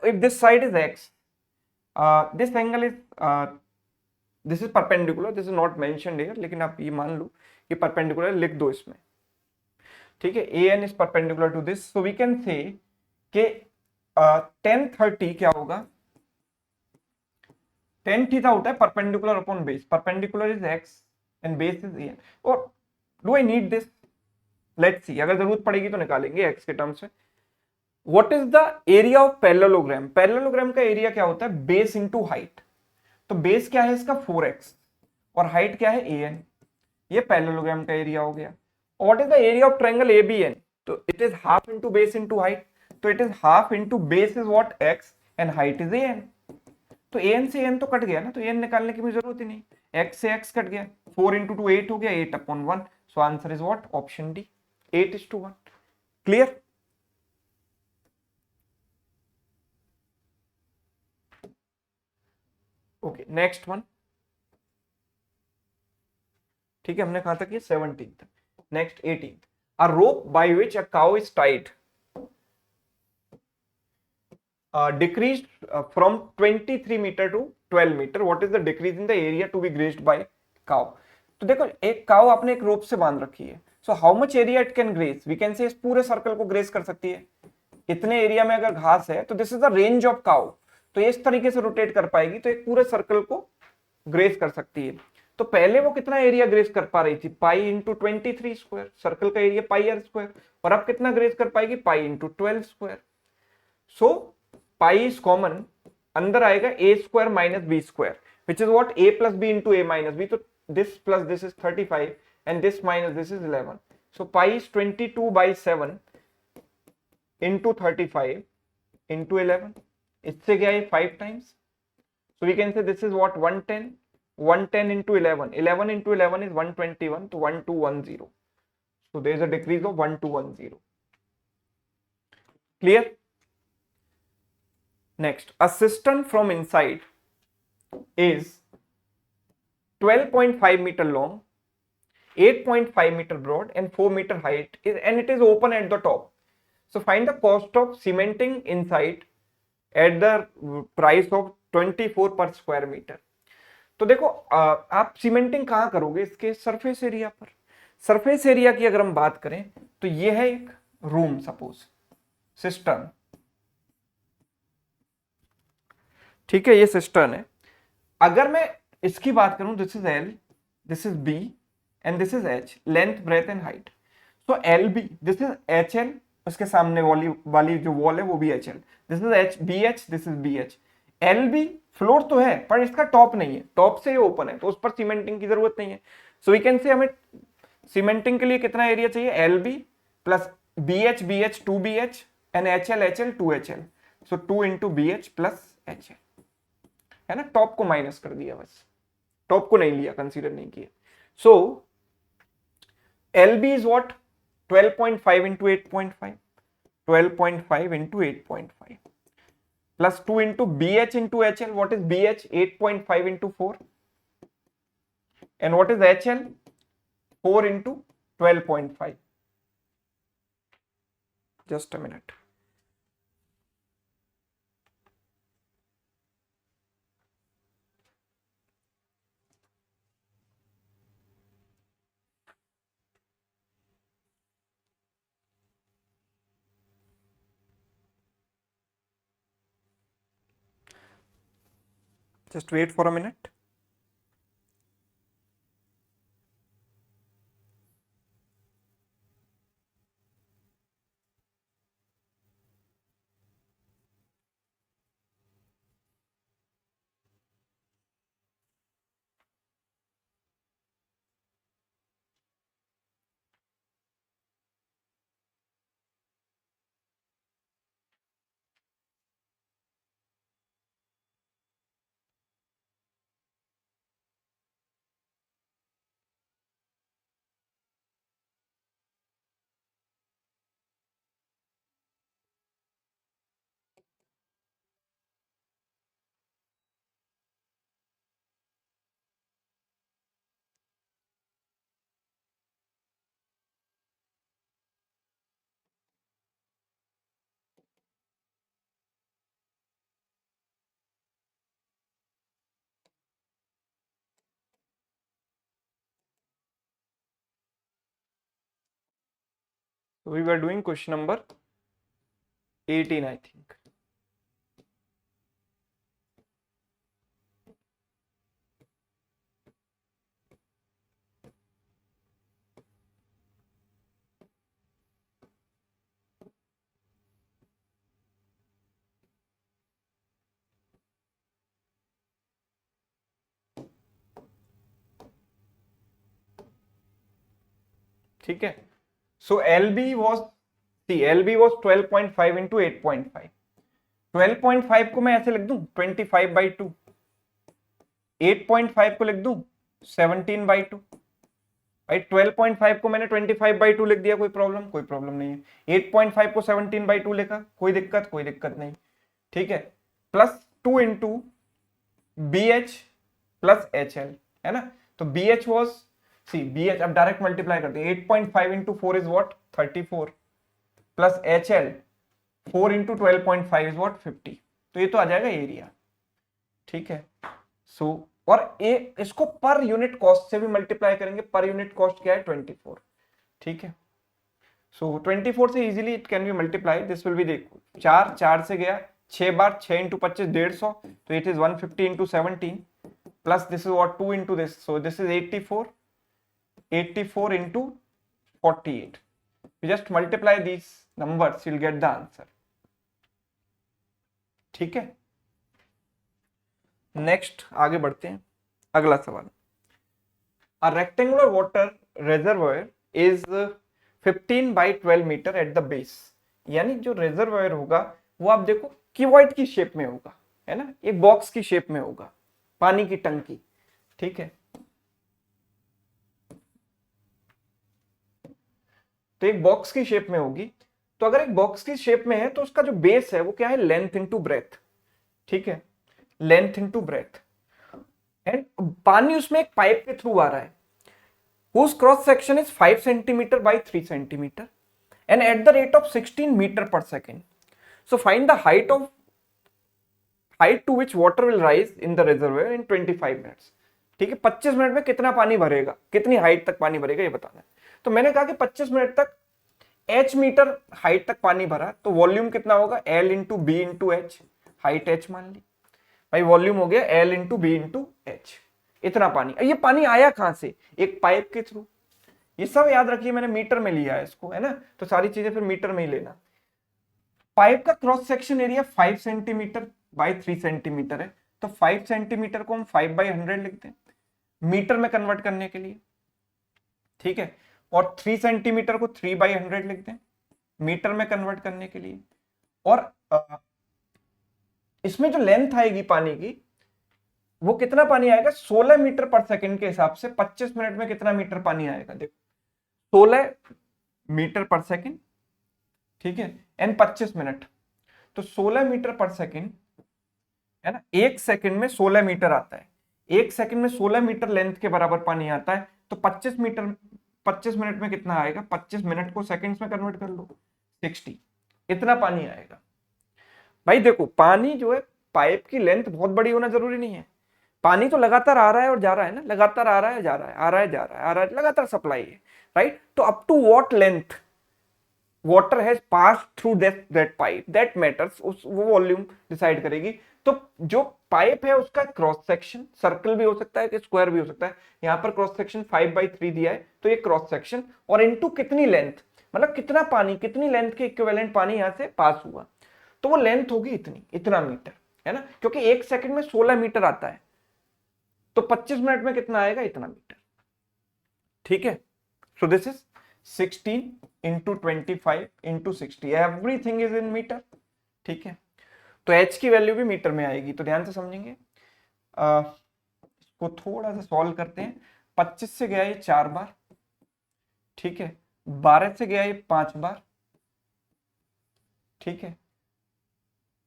[SPEAKER 1] If this side is X, this angle is this is perpendicular, this is not mentioned here, लेकिन आप ये मान लो कि perpendicular लिख दो इसमें, ठीक है. AN is perpendicular to this, so we can say कि tan 30 क्या होगा, tan थीटा होता है perpendicular upon base, perpendicular is X and base is AN. और do I need this? Let's see, अगर जरूरत पड़ेगी तो निकालेंगे X के टर्म्स में. What is the area of parallelogram? Parallelogram का एरिया क्या होता है, बेस इंटू हाइट. तो बेस क्या है इसका 4x और हाइट क्या है AN, ये पैरेललोग्राम का एरिया हो गया. What is the area of triangle ABN? तो it is half into base into height, तो it is half into base is what x and height is AN. तो AN से AN तो cut गया ना, तो AN निकालने की भी जरूरत ही नहीं, x से x कट गया, 4 into 2 8 हो गया, 8/1. So answer is what? Option D, 8:1. Clear? Okay, next one. ठीक है, हमने कहा था कि 17th. Next 18th. A rope by which a cow is tied decreased from 23 meter to 12 meter. What is the decrease in the area to be grazed by cow? तो देखो एक cow आपने एक रोप से बांध रखी है, so how much area it can graze, we can say इस पूरे सर्कल को ग्रेस कर सकती है। इतने एरिया में अगर घास है तो this is the range of cow, तो ये इस तरीके से रोटेट कर पाएगी तो एक पूरे सर्कल को ग्रेस कर सकती है। तो पहले वो कितना एरिया ग्रेस कर पा रही थी, पाई इंटू 23 स्क्वायर, सर्कल का एरिया पाई आर स्क्वायर, और अब कितना ग्रेस कर पाएगी, pi into 12 square. So pi is common, अंदर आएगा A square minus B square which is what, A plus B into A minus B, तो this plus this is 35 and this minus this is 11, so pi is 22/7 into 35 into 11, इससे क्या है 5 times, so we can say this is what 110 into 11 into 11 is 121, तो 1210, so there is a decrease of 1210. Clear? Next, a cistern from inside is 12.5 meter long, 8.5 meter broad and 4 meter height and it is open at the top. So find the cost of cementing inside at the price of 24 पर square metre. तो देखो आप cementing कहां करोगे, इसके surface area पर। Surface area की अगर हम बात करें तो ये है एक रूम, सपोज सिस्टर्न, ठीक है, ये सिस्टर्न है। अगर मैं इसकी बात करूं, this is l, this is b and this is h, length breadth and height. So L b, this is h l, उसके सामने वाली जो वॉल है वो भी h l, this is h b h, this is b h. L b floor तो है पर इसका टॉप नहीं है, टॉप से ये ओपन है तो उस पर सीमेंटिंग की जरूरत नहीं है। सो वी कैन से हमें सीमेंटिंग के लिए कितना एरिया चाहिए, l b plus b h 2BH and h l 2HL, so 2 into BH plus HL, है ना, टॉप को माइनस कर दिया, बस टॉप को नहीं लिया, कंसीडर नहीं किया। So L B is what 12.5 into 8.5, 12.5 into 8.5 plus 2 into BH into HL. What is BH? 8.5 into 4. And what is HL? 4 into 12.5. Just a minute. Just wait for a minute. So we were doing question number 18, I think. ठीक है, सो LB was, see LB was 12.5 into 8.5, 12.5 को मैं ऐसे लिख दूं 25/2, 8.5 को लिख दूं 17/2, भाई 12.5 को मैंने 25/2 लिख दिया, कोई प्रॉब्लम नहीं है। 8.5 को 17/2 लिखा, कोई दिक्कत नहीं, ठीक है। Plus 2 into BH plus HL, है ना, तो BH वॉज, सी BH अब डायरेक्ट मल्टीप्लाई करते हैं, 8.5 into 4 is what 34 plus HL 4 into 12.5 is what 50, तो ये तो आ जाएगा एरिया, ठीक है। सो और इसको पर यूनिट कॉस्ट से भी मल्टीप्लाई करेंगे। पर यूनिट कॉस्ट क्या है 24, ठीक है। सो 24 से easily it can be multiply, this will be देखो 4 से गया 6 बार, 6 इंटू 25 150, तो it is 150 into 17 plus this is what 2 into this, so this is 84 into 48। Just multiply this numbers, you will get the answer, ठीक है। Next आगे बढ़ते हैं, अगला सवाल। A rectangular water reservoir is 15 by 12 metre at the base, यानी जो reservoir होगा वो आप देखो क्यूबॉइड की शेप में होगा, है ना, एक बॉक्स की शेप में होगा, पानी की टंकी, ठीक है। तो एक बॉक्स की शेप में होगी, तो अगर एक बॉक्स की शेप में है तो उसका जो बेस है वो क्या है, लेंथ इंटू ब्रेथ, ठीक है, लेंथ इंटू ब्रेथ। एंड पानी उसमें एक पाइप के थ्रू आ रहा है, whose cross section is 5 centimeter by 3 centimeter and at the rate of 16 meter per second. So find the height to which water will rise in the reservoir in 25 minutes. ठीक है, 25 minute में कितना पानी भरेगा, कितनी height तक पानी भरेगा ये बताना है। तो मैंने कहा कि 25 मिनट तक h मीटर हाइट तक पानी भरा, तो वॉल्यूम कितना होगा L into b into h, height h मान ली भाई, वॉल्यूम हो गया L into b into h, इतना पानी। ये पानी आया कहां से, एक पाइप के थ्रू। ये सब याद रखिए, मैंने मीटर में लिया है इसको, है ना, तो सारी चीजें फिर मीटर में ही लेना। पाइप का cross section area 5 centimetre by 3 centimetre है, तो 5 सेंटीमीटर को हम 5/100 लिखते हैं मीटर में कन्वर्ट करने के लिए, ठीक है। और 3 सेंटीमीटर को 3/100 लिखते हैं मीटर में कन्वर्ट करने के लिए। और इसमें जो लेंथ आएगी पानी की, वो कितना पानी आएगा 16 मीटर पर सेकंड के हिसाब से 25 मिनट में कितना मीटर पानी आएगा, देखो 16 मीटर पर सेकंड, ठीक है, एंड 25 मिनट, तो 16 मीटर पर सेकंड, है ना, एक सेकंड में 16 मीटर आता है, एक सेकंड में 16 मीटर लेंथ के बराबर पानी आता है, तो 25 मिनट में कितना आएगा, 25 मिनट को सेकंड्स में कन्वर्ट कर लो 60, इतना पानी आएगा। भाई देखो पानी जो है, पाइप की लेंथ बहुत बड़ी होना जरूरी नहीं है, पानी तो लगातार आ रहा है और जा रहा है ना, लगातार आ रहा है जा रहा है, आ रहा है जा रहा है, आ रहा है, लगातार सप्लाई है, राइट। तो up to what length water has passed through that pipe, that matters, वो वॉल्यूम डिसाइड करेगी। तो जो पाइप है उसका क्रॉस सेक्शन, सर्कल भी हो सकता है कि स्क्वायर भी हो सकता है, यहाँ पर क्रॉस सेक्शन 5/3 दिया है, तो ये क्रॉस सेक्शन, और इनटू कितनी लेंथ, मतलब कितना पानी, कितनी लेंथ के इक्विवेलेंट पानी यहाँ से पास हुआ, तो वो लेंथ होगी इतनी, इतना मीटर, है ना, क्योंकि एक सेकंड में 16 मीटर आता है, तो 25 मिनट में कितना आएगा, इतना मीटर, ठीक है। So this is 16 into 25 into 60, everything is in metre, ठीक है। तो h की वैल्यू भी मीटर में आएगी, तो ध्यान से समझेंगे। इसको थोड़ा सा सॉल्व करते हैं। 25 से गया ये 4 बार, ठीक है, 12 से गया ये 5 बार, ठीक है,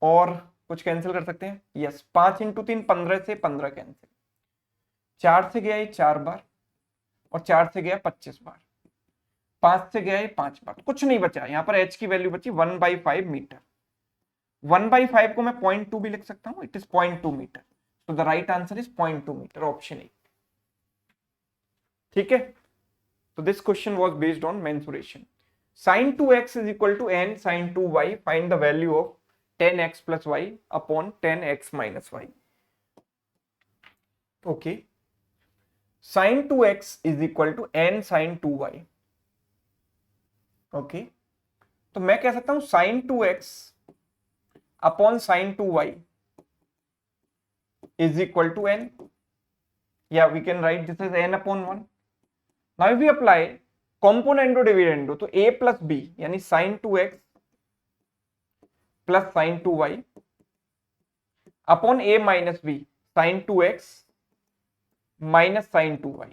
[SPEAKER 1] और कुछ कैंसिल कर सकते हैं, यस, 5 इंटू 3 15 से 15 कैंसिल, 4 से गया ये 4 बार, और 4 से गया 25 बार, 5 से गया ये 5 बार, कुछ नहीं बचा यहाँ पर, h की वैल्यू बची 1/5 मीटर। 1/5 को मैं 0.2 भी लिख सकता हूं, इट इज 0.2 मीटर, तो the right answer is 0.2 metre, option A, ठीक है। तो this question was based on mensuration. sin 2x is equal to n sin 2y, find the value of 10x plus y upon 10x minus y. Okay, sin 2x is equal to n sin 2y. Okay, तो मैं कह सकता हूं sin 2x upon sin 2y is equal to n, या we can write this as n upon 1. Now if we apply componendo dividendo, तो a plus b यानी sin 2x plus sin 2y upon a minus b sin 2x minus sin 2y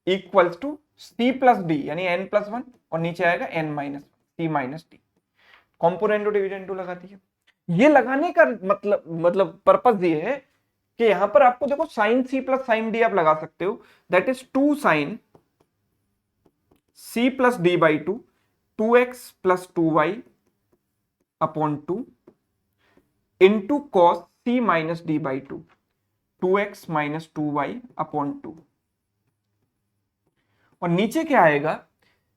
[SPEAKER 1] equals to c plus d यानी n plus 1, और नीचे आएगा n minus c minus d। Componendo dividendo लगा दिया। ये लगाने का मतलब पर्पस ये है कि यहां पर आपको देखो sine C plus sine D आप लगा सकते हो, that is 2 sine C plus D by 2, 2x plus 2y upon 2 into cos C minus D by 2, 2x minus 2y upon 2। और नीचे क्या आएगा,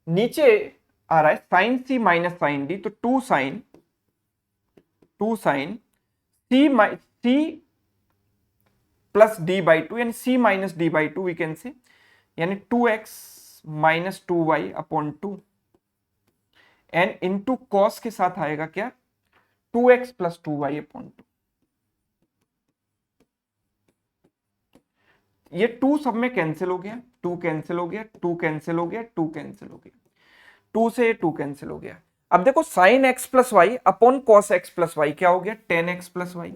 [SPEAKER 1] नीचे आ रहा है sine C minus sine D, तो 2 sine C plus D by 2 यानी C minus D by 2 we can say, यानी 2x minus 2y upon 2 and into cos के साथ आएगा क्या 2x प्लस 2y अपॉन 2। ये 2 सब में कैंसिल हो गया, 2 कैंसिल हो गया, 2 कैंसिल हो गया, 2 कैंसिल हो गया, 2 से 2 कैंसिल हो गया। अब देखो sin x plus y upon cos x plus y क्या हो गया 10x प्लस वाई।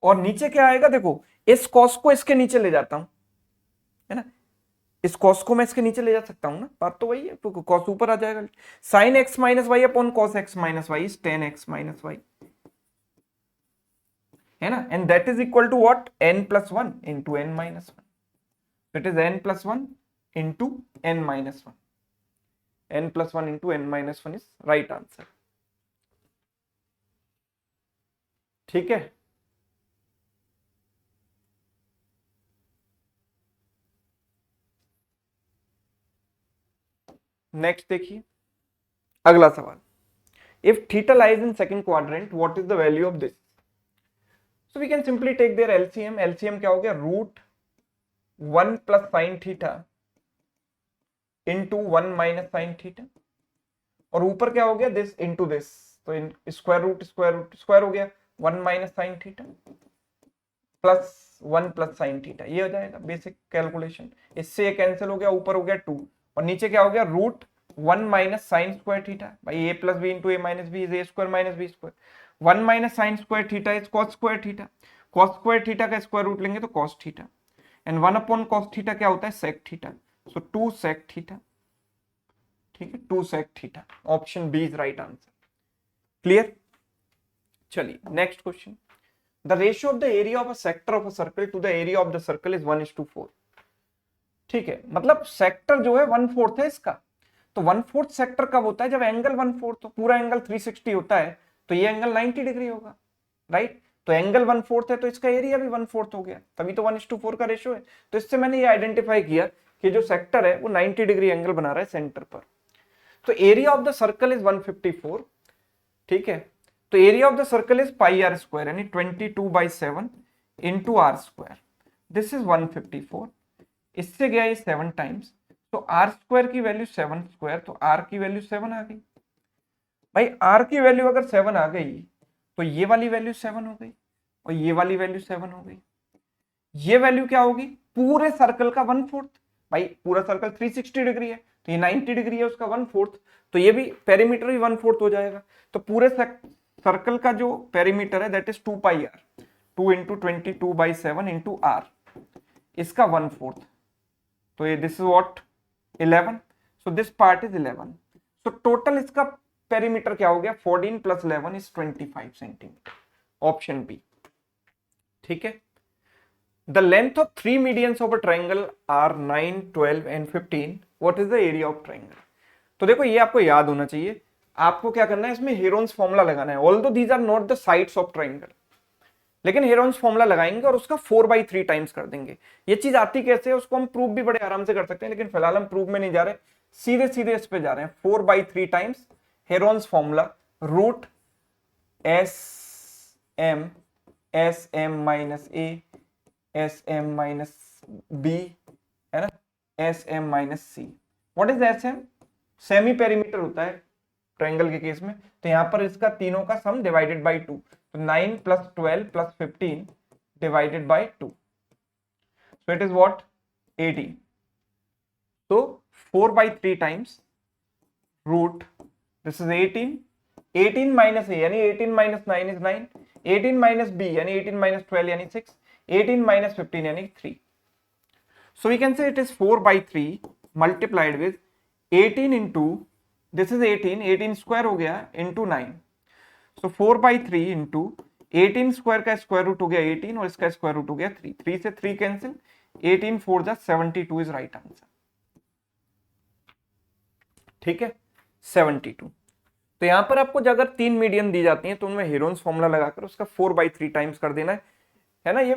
[SPEAKER 1] और नीचे क्या आएगा, देखो इस कॉस को इसके नीचे ले जाता हूं, है ना, इस कॉस को मैं इसके नीचे ले जा सकता हूं ना, बात तो वही है, तो कॉस ऊपर आ जाएगा। Sin x minus y upon cos x minus y is 10x minus y, है ना, and that is equal to what n plus 1 into n minus 1, that is n plus 1 into n minus 1, n plus 1 into n minus 1 is right answer. ठीक है, next देखिए अगला सवाल, if theta lies in second quadrant what is the value of this. So we can simply take their LCM, LCM क्या हो गया root 1 plus sin theta into 1 minus sin theta, और ऊपर क्या हो गया दिस इंटू दिस, तो square root square हो गया 1 minus sin theta plus 1 plus sin theta, ये हो जाएगा बेसिक कैलकुलेशन। इससे ये कैंसिल हो गया, ऊपर हो गया 2 और नीचे क्या हो गया root 1 minus sine square theta, भाई a plus B into A minus B is A square minus B square, 1 minus sine square theta is cos square theta, cos square theta का स्क्वायर रूट लेंगे तो cos theta, and 1 upon cos theta क्या होता है sec theta, सो 2 sec theta. ठीक है 2 sec theta, option B is right answer. Clear, चलिए next question, the ratio of the area of a sector of a circle to the area of the circle is 1:4। ठीक है, मतलब sector जो है 1/4 है इसका, तो 1/4 सेक्टर कब होता है जब एंगल 1/4, तो पूरा एंगल 360 होता है तो ये एंगल 90 डिग्री होगा, राइट, तो एंगल 1/4 है तो इसका एरिया भी 1/4 हो गया, तभी तो 1:4 का रेशियो है। तो इससे मैंने ये आइडेंटिफाई किया कि जो सेक्टर है वो 90 डिग्री एंगल बना रहा है सेंटर पर, तो area of the circle is 154। ठीक है, तो area of the circle is pi R square यानी 22/7 into R square, this is 154, इससे गया ये 7 टाइम्स, तो आर स्क्वायर की वैल्यू 7 स्क्वायर, तो आर की वैल्यू 7 आ गई। भाई आर की वैल्यू अगर 7 आ गई तो ये वाली वैल्यू 7 हो गई और ये वाली वैल्यू 7 हो गई, ये वैल्यू क्या होगी पूरे सर्कल का 1/4, भाई पूरा सर्कल 360 डिग्री है तो ये 90 डिग्री है उसका 1/4, तो ये भी पेरीमीटर भी 1/4 हो जाएगा, तो पूरे सर्कल का जो पेरीमीटर है that is 2 pi R, 2 into 22/7 into R, इसका 1/4, तो ये this is what 11, so this part is 11, so total इसका पेरीमीटर क्या हो गया 14 plus 11 is 25 centimetre, option B. ठीक है, the length of 3 medians of a triangle are 9, 12 and 15, what is the area of triangle. तो देखो ये आपको याद होना चाहिए, आपको क्या करना है इसमें हेरोन्स फॉर्मूला लगाना है, although these are not the sides of triangle, लेकिन हेरोन्स फॉर्मूला लगाएंगे और उसका 4/3 टाइम्स कर देंगे। ये चीज आती कैसे है उसको हम प्रूव भी बड़े आराम से कर सकते हैं, लेकिन फिलहाल हम प्रूव में नहीं जा रहे, सीधे सीधे इस पे जा रहे हैं। 4/3 times Heron's formula root S M minus A S M minus B, है ना, S M minus C. What is S M, semi perimeter होता है ट्रायंगल के केस में, तो यहां पर इसका तीनों का सम डिवाइडेड बाई 2, तो 9 plus 12 plus 15 divided by 2, so it is what 18, so 4/3 times root this is 18 minus a यानी 18 minus 9 is 9, 18 minus b यानी 18 minus 12 यानी 6, 18 minus 15 यानी 3, so we can say it is 4/3 multiplied with 18 into this is 18 square हो गया into 9, so 4/3 into 18 square का square root हो गया 18 और इसका स्क्वायर रूट हो गया 3, 3 से 3 कैंसिल, 18 4 जा 72 इज राइट आंसर। ठीक है 72, तो यहाँ पर आपको अगर 3 मीडियन दी जाती हैं तो उनमें हेरोन्स फॉर्मूला लगाकर उसका 4/3 टाइम्स कर देना है ना। ये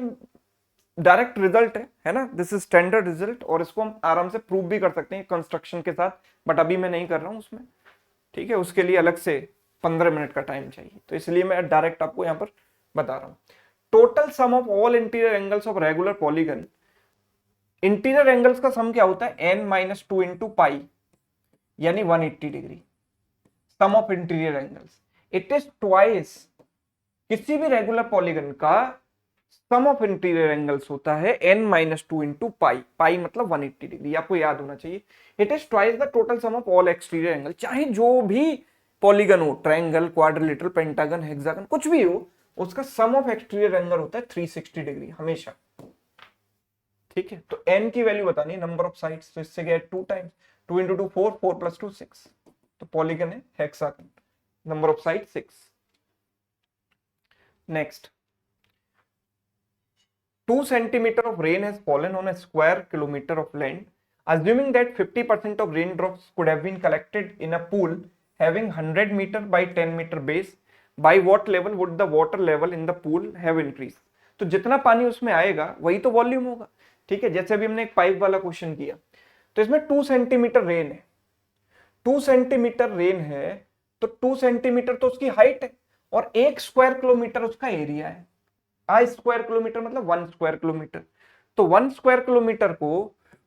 [SPEAKER 1] डायरेक्ट रिजल्ट है ना, दिस इज स्टैंडर्ड रिजल्ट, और इसको हम आराम से प्रूव भी कर सकते हैं कंस्ट्रक्शन के साथ, बट अभी मैं नहीं कर रहा हूँ उसमें, ठीक है, उसके लिए अलग से 15 मिनट का टाइम चाहिए, तो इसलिए मैं डायरेक्ट आपको यहाँ पर बता रहा हूँ। Total sum of all interior angles of regular polygon, interior angles का सम क्या होता है, n-2 इंटू पाई, यानी 180 degree, sum of interior angles. It is twice, किसी भी रेगुलर पॉलीगन का सम ऑफ इंटीरियर एंगल्स होता है n-2 इंटू पाई, पाई मतलब 180 डिग्री, आपको याद होना चाहिए। It is twice the total sum of all exterior angle, चाहे जो भी पॉलीगन हो, ट्रायंगल, क्वाड्रिलेटरल, पेंटागन, हेक्सागन, कुछ भी हो, उसका सम ऑफ एक्सटीरियर एंगल होता है 360 डिग्री हमेशा, ठीक है। तो n की वैल्यू बतानी है, नंबर ऑफ साइड्स, तो इससे गया 2 टाइम्स, 2 इंटू 2 4, 4 प्लस 2 6, तो पॉलीगन है hexagon, number of side 6। Next, 2 centimeter of rain has fallen on a square kilometer of land. Assuming that 50% of raindrops could have been collected in a pool having 100 meter by 10 meter base, by what level would the water level in the pool have increased? तो जितना पानी उसमें आएगा वही तो volume होगा, ठीक है। जैसे अभी हमने एक पाइप वाला क्वेश्चन किया, तो इसमें 2 सेंटीमीटर रेन है, 2 सेंटीमीटर रेन है, तो 2 सेंटीमीटर तो उसकी हाइट है, और 1 स्क्वायर किलोमीटर उसका एरिया है। स्क्वायर किलोमीटर मतलब 1 स्क्वायर किलोमीटर, तो 1 स्क्वायर किलोमीटर को,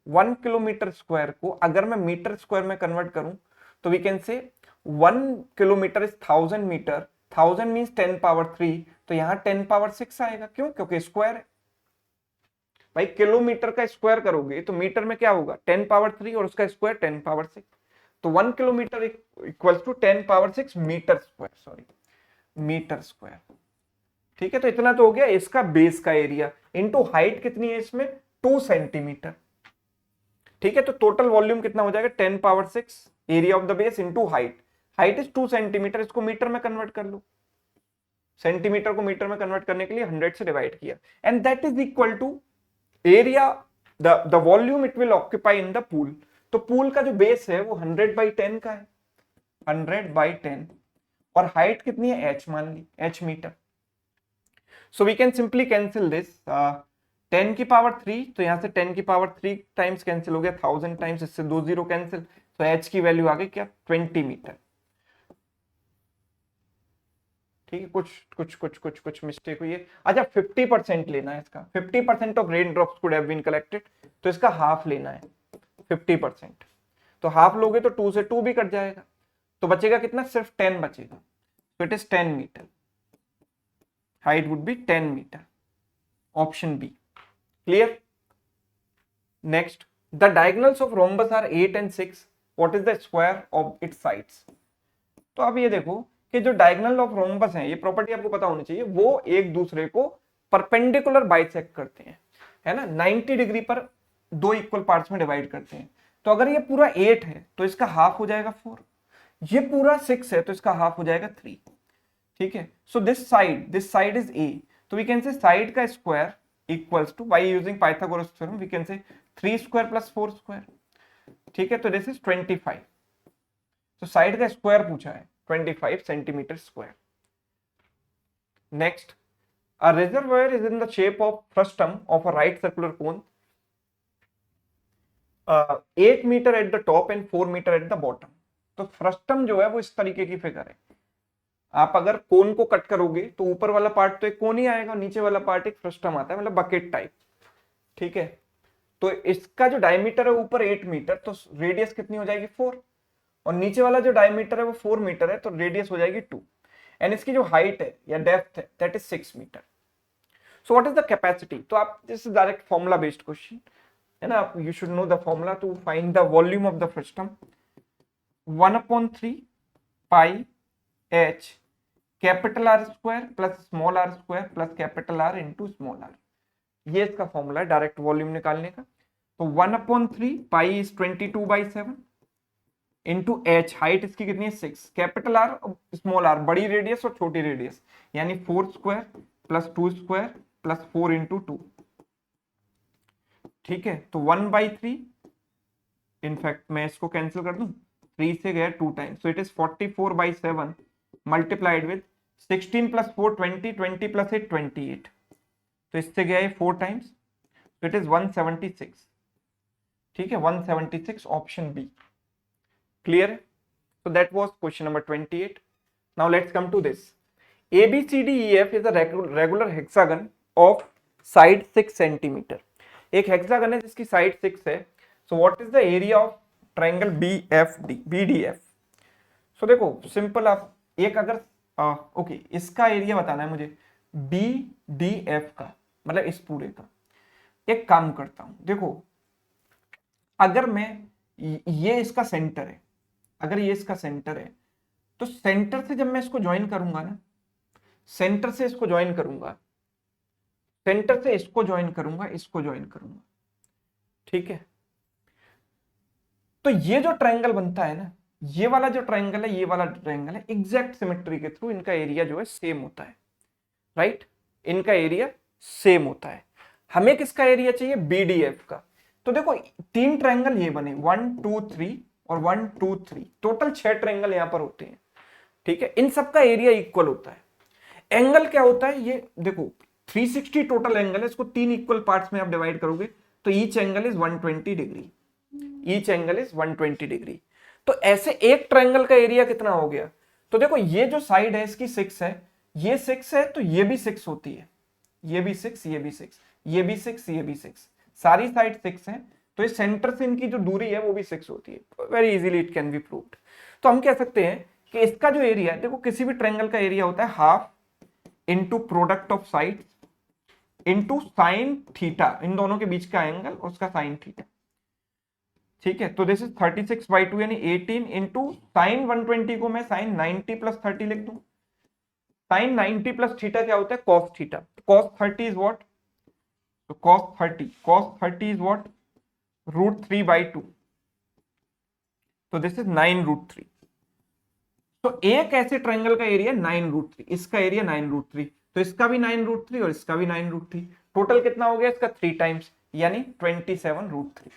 [SPEAKER 1] 1 किलोमीटर स्क्वायर को अगर मैं मीटर स्क्वायर में कन्वर्ट करूं, तो we can say 1 kilometre is 1000 metre, 1000 means 10 power 3, तो यहां 10 पावर 6 आएगा, क्यों, क्योंकि स्क्वायर है भाई। किलोमीटर का स्क्वायर करोगे तो मीटर में क्या होगा, 10 पावर 3 और उसका स्क्वायर 10 पावर 6, तो 1 kilometre equals to 10 power 6 metre square, sorry metre square, ठीक है। तो इतना तो हो गया इसका बेस का एरिया, इनटू हाइट कितनी है इसमें, 2 सेंटीमीटर, ठीक है। तो टोटल वॉल्यूम कितना हो जाएगा, 10 power 6 area of the base into height, height is 2 centimetre, इसको मीटर में कन्वर्ट कर लो, सेंटीमीटर को मीटर में कन्वर्ट करने के लिए 100 से डिवाइड किया, and that is equal to area, the volume it will occupy in the pool. तो पूल का जो बेस है वो 100/10 का है, 100/10, और हाइट कितनी है, h मान ली, h metre. So we can simply cancel this, 10 की पावर 3, तो यहां से 10 की पावर 3 टाइम्स कैंसिल हो गया, 1000 टाइम्स, इससे 2 0 कैंसिल, तो h की वैल्यू आ गई क्या, 20 मीटर, ठीक है। कुछ मिस्टेक हुई है। अच्छा, 50% लेना है इसका, 50% of rain drops could have been collected, तो इसका हाफ लेना है 50%, तो हाफ लोगे तो 2 से 2 भी कट जाएगा, तो बचेगा कितना, सिर्फ 10 बचेगा, तो it is 10 metre, height would be 10 meter, option B, clear? Next, the diagonals of rhombus are 8 and 6, what is the square of its sides? तो अब ये देखो कि जो डायगोनल ऑफ रोम्बस हैं, ये प्रॉपर्टी आपको पता होनी चाहिए, वो एक दूसरे को परपेंडिकुलर बाइसेक्ट करते हैं, है ना, 90 डिग्री पर दो इक्वल पार्ट्स में डिवाइड करते हैं। तो अगर ये पूरा 8 है तो इसका हाफ हो जाएगा 4, ये पूरा 6 है तो इसका हाफ हो जाएगा 3, ठीक है। So this side is A, तो वी कैन से साइड का square equals to, by using Pythagoras theorem we can say 3 square plus 4 square, ठीक है। तो दिस इज 25, तो साइड का स्क्वायर पूछा है, 25 centimetre square. Next, a reservoir is in the shape of frustum of a right circular cone, 8 metre at the top and 4 metre at the bottom. तो frustum जो है वो इस तरीके की फिगर है, आप अगर कोन को कट करोगे तो ऊपर वाला पार्ट तो एक कोन ही आएगा, नीचे वाला पार्ट एक फ्रस्टम आता है, मतलब बकेट टाइप, ठीक है। तो इसका जो डायमीटर है ऊपर 8 मीटर, तो रेडियस कितनी हो जाएगी 4, और नीचे वाला जो डायमीटर है वो 4 मीटर है, तो रेडियस हो जाएगी 2, एंड इसकी जो हाइट है या डेप्थ है that is 6 metre. So what is the capacity, तो आप this is direct formula based question है ना, आप you should know the formula to find the volume of the frustum, 1/3 pi h capital R square plus small r square plus capital R into small r, ये इसका formula है direct volume निकालने का। तो 1/3 पाई is 22/7 into h, height इसकी कितनी है 6, capital R small r, बड़ी रेडियस और छोटी रेडियस, यानी 4 square plus 2 square plus 4 into 2, ठीक है। तो 1/3, इनफैक्ट मैं इसको कैंसिल कर दूं, 3 से गया 2 times, so it is 44/7 multiplied with 16 + 4 20, 20 + 8 28, तो इससे गया ये 4 टाइम्स, तो इट इज 176। ठीक है, 176 ऑप्शन बी। क्लियर है? So that was question number 28. Now let's come to this. ABCDEF is a regular hexagon of side 6 centimeter. एक हेक्सागन है जिसकी साइड 6 है. So what is the area of triangle BDF? So देखो simple, आप एक अगर okay इसका area बताना है मुझे BDF का, मतलब इस पूरे का. एक काम करता हूं, देखो अगर मैं ये इसका सेंटर है, अगर ये इसका सेंटर है तो सेंटर से जब मैं इसको ज्वाइन करूंगा ना, सेंटर से इसको ज्वाइन करूंगा, सेंटर से इसको ज्वाइन करूंगा, इसको ज्वाइन करूंगा, ठीक है, तो ये जो ट्रायंगल बनता है ना, ये वाला जो ट्रायंगल है, ये वाला ट्रायंगल है, एग्जैक्ट सिमेट्री के थ्रू इनका एरिया जो है सेम होता है, राइट, इनका एरिया सेम होता है. हमें किसका एरिया चाहिए? BDF का. तो देखो 3 ट्रायंगल ये बने, 1 2 3 और 1 2 3, टोटल 6 ट्रायंगल यहां पर होते हैं, ठीक है. इन सबका एरिया इक्वल होता है. एंगल क्या होता है? ये देखो 360 टोटल एंगल है, इसको 3 इक्वल पार्ट्स में आप डिवाइड करोगे तो each angle is 120 degree, each angle is 120 degree. तो ऐसे एक ट्रायंगल का एरिया कितना हो गया? तो देखो ये जो साइड है इसकी 6 है, ये 6 है, तो ये भी 6 होती है, ये भी 6, ये भी 6, ये भी 6, ये भी 6, सारी साइड 6 है, तो इस सेंटर से इनकी जो दूरी है वो भी 6 होती है. Very easily it can be proved. तो हम कह सकते हैं कि इसका जो एरिया है, देखो किसी भी ट्रायंगल का एरिया होता है half into product of side into sine theta, इन दोनों के बीच का एंगल और उसका साइन थीटा, ठीक है. तो दिस इज 36/2 यानी 18 इंटू साइन 120 को मैं साइन 90 + 30 लिख दूं. साइन 90 + थीटा क्या होता है? Cos theta. Cos 30 is what? तो cos 30 is what? √3/2. तो दिस इज 9√3. तो एक ऐसे ट्रायंगल का एरिया 9√3, इसका एरिया 9√3, तो इसका भी 9√3 और इसका भी 9√3, टोटल कितना हो गया इसका? 3 टाइम्स, यानी 27√3.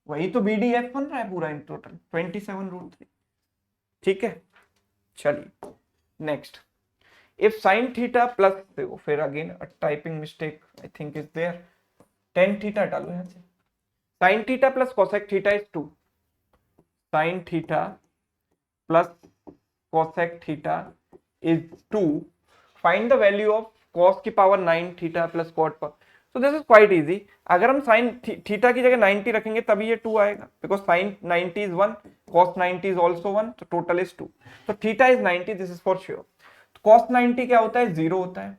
[SPEAKER 1] वही तो BDF बन रहा है पूरा इन टोटल 27√3. ठीक है, चलिए next. If sin theta plus, देखो फिर again typing mistake I think is there, tan theta हटा लो यहां से. sin theta plus cosec theta is 2. sin theta plus cosec theta is 2. Find the value of cos की power 9 theta plus cot पर. So this is quite easy. अगर हम sin theta की जगह 90 रखेंगे तभी ये 2 आएगा, because sin 90 is 1, cos 90 is also 1, तो total is 2. So theta is 90, this is for sure. cos 90 क्या होता है? 0 होता है.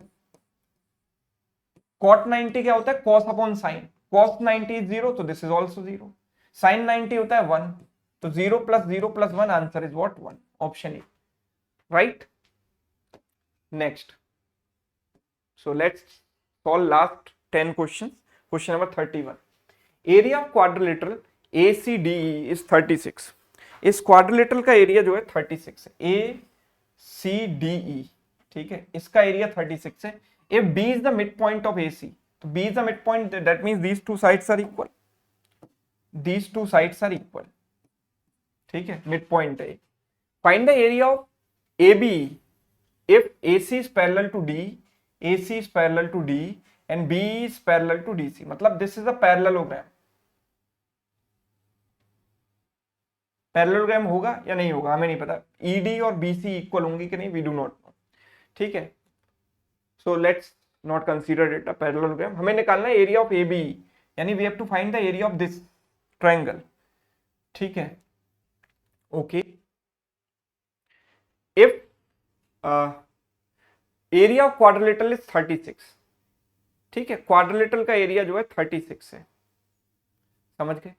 [SPEAKER 1] cot 90 क्या होता है? cos upon sin. cos 90 is 0, तो दिस इज ऑल्सो 0. sin 90 होता है 1, तो 0 + 0 + 1, answer is what? 1. Option A, right. Next, so let's solve last 10 questions. Question number 31. Area of quadrilateral ACDE is 36. इस क्वाड्रिलेटरल का एरिया जो है 36 है, ACDE, ठीक है, इसका एरिया 36 है. If B is the midpoint of AC, तो B is the midpoint, that means these two sides are equal. These two sides are equal. ठीक है, midpoint है. Find the area of AB if AC is parallel to D, AC is parallel to D, and B is parallel to DC. मतलब this is a parallelogram. Parallelogram होगा या नहीं होगा हमें नहीं पता. ED और BC इक्वल होंगी कि नहीं, वी डू नॉट नो. ठीक है, so let's not consider it a parallelogram. हमें निकालना है एरिया ऑफ AB, यानी we have to find the area of this triangle. ठीक है, okay. If area of quadrilateral is 36, ठीक है, क्वाड्रिलेटरल का एरिया जो है 36 है, समझ गए.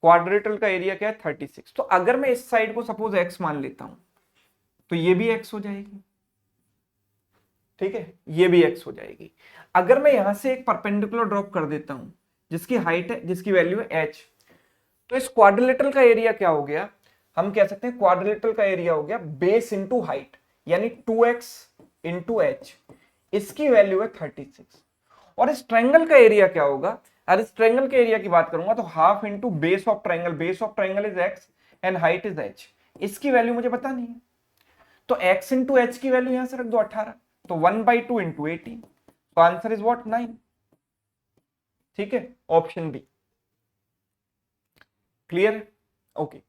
[SPEAKER 1] क्वाड्रिलेटरल का एरिया क्या है? 36. तो अगर मैं इस साइड को सपोज x मान लेता हूं तो ये भी x हो जाएगी, ठीक है, ये भी x हो जाएगी. अगर मैं यहां से एक परपेंडिकुलर ड्रॉप कर देता हूं जिसकी हाइट है, जिसकी वैल्यू है h, तो इस क्वाड्रिलेटरल का एरिया क्या हो गया? हम कह सकते हैं क्वाड्रिलेटरल का एरिया हो गया बेस इंटू हाइट, यानी 2x इंटू h, इसकी वैल्यू है 36. और इस ट्रायंगल का एरिया क्या होगा? अगर इस ट्रायंगल के एरिया की बात करूंगा तो half into base of triangle, base of triangle is x and height is h, इसकी वैल्यू मुझे पता नहीं है, तो x इंटू एच की वैल्यू यहां से रख दो 18, तो 1/2 इंटू 18, तो आंसर इज व्हाट 9। ठीक है, option B clear. Okay,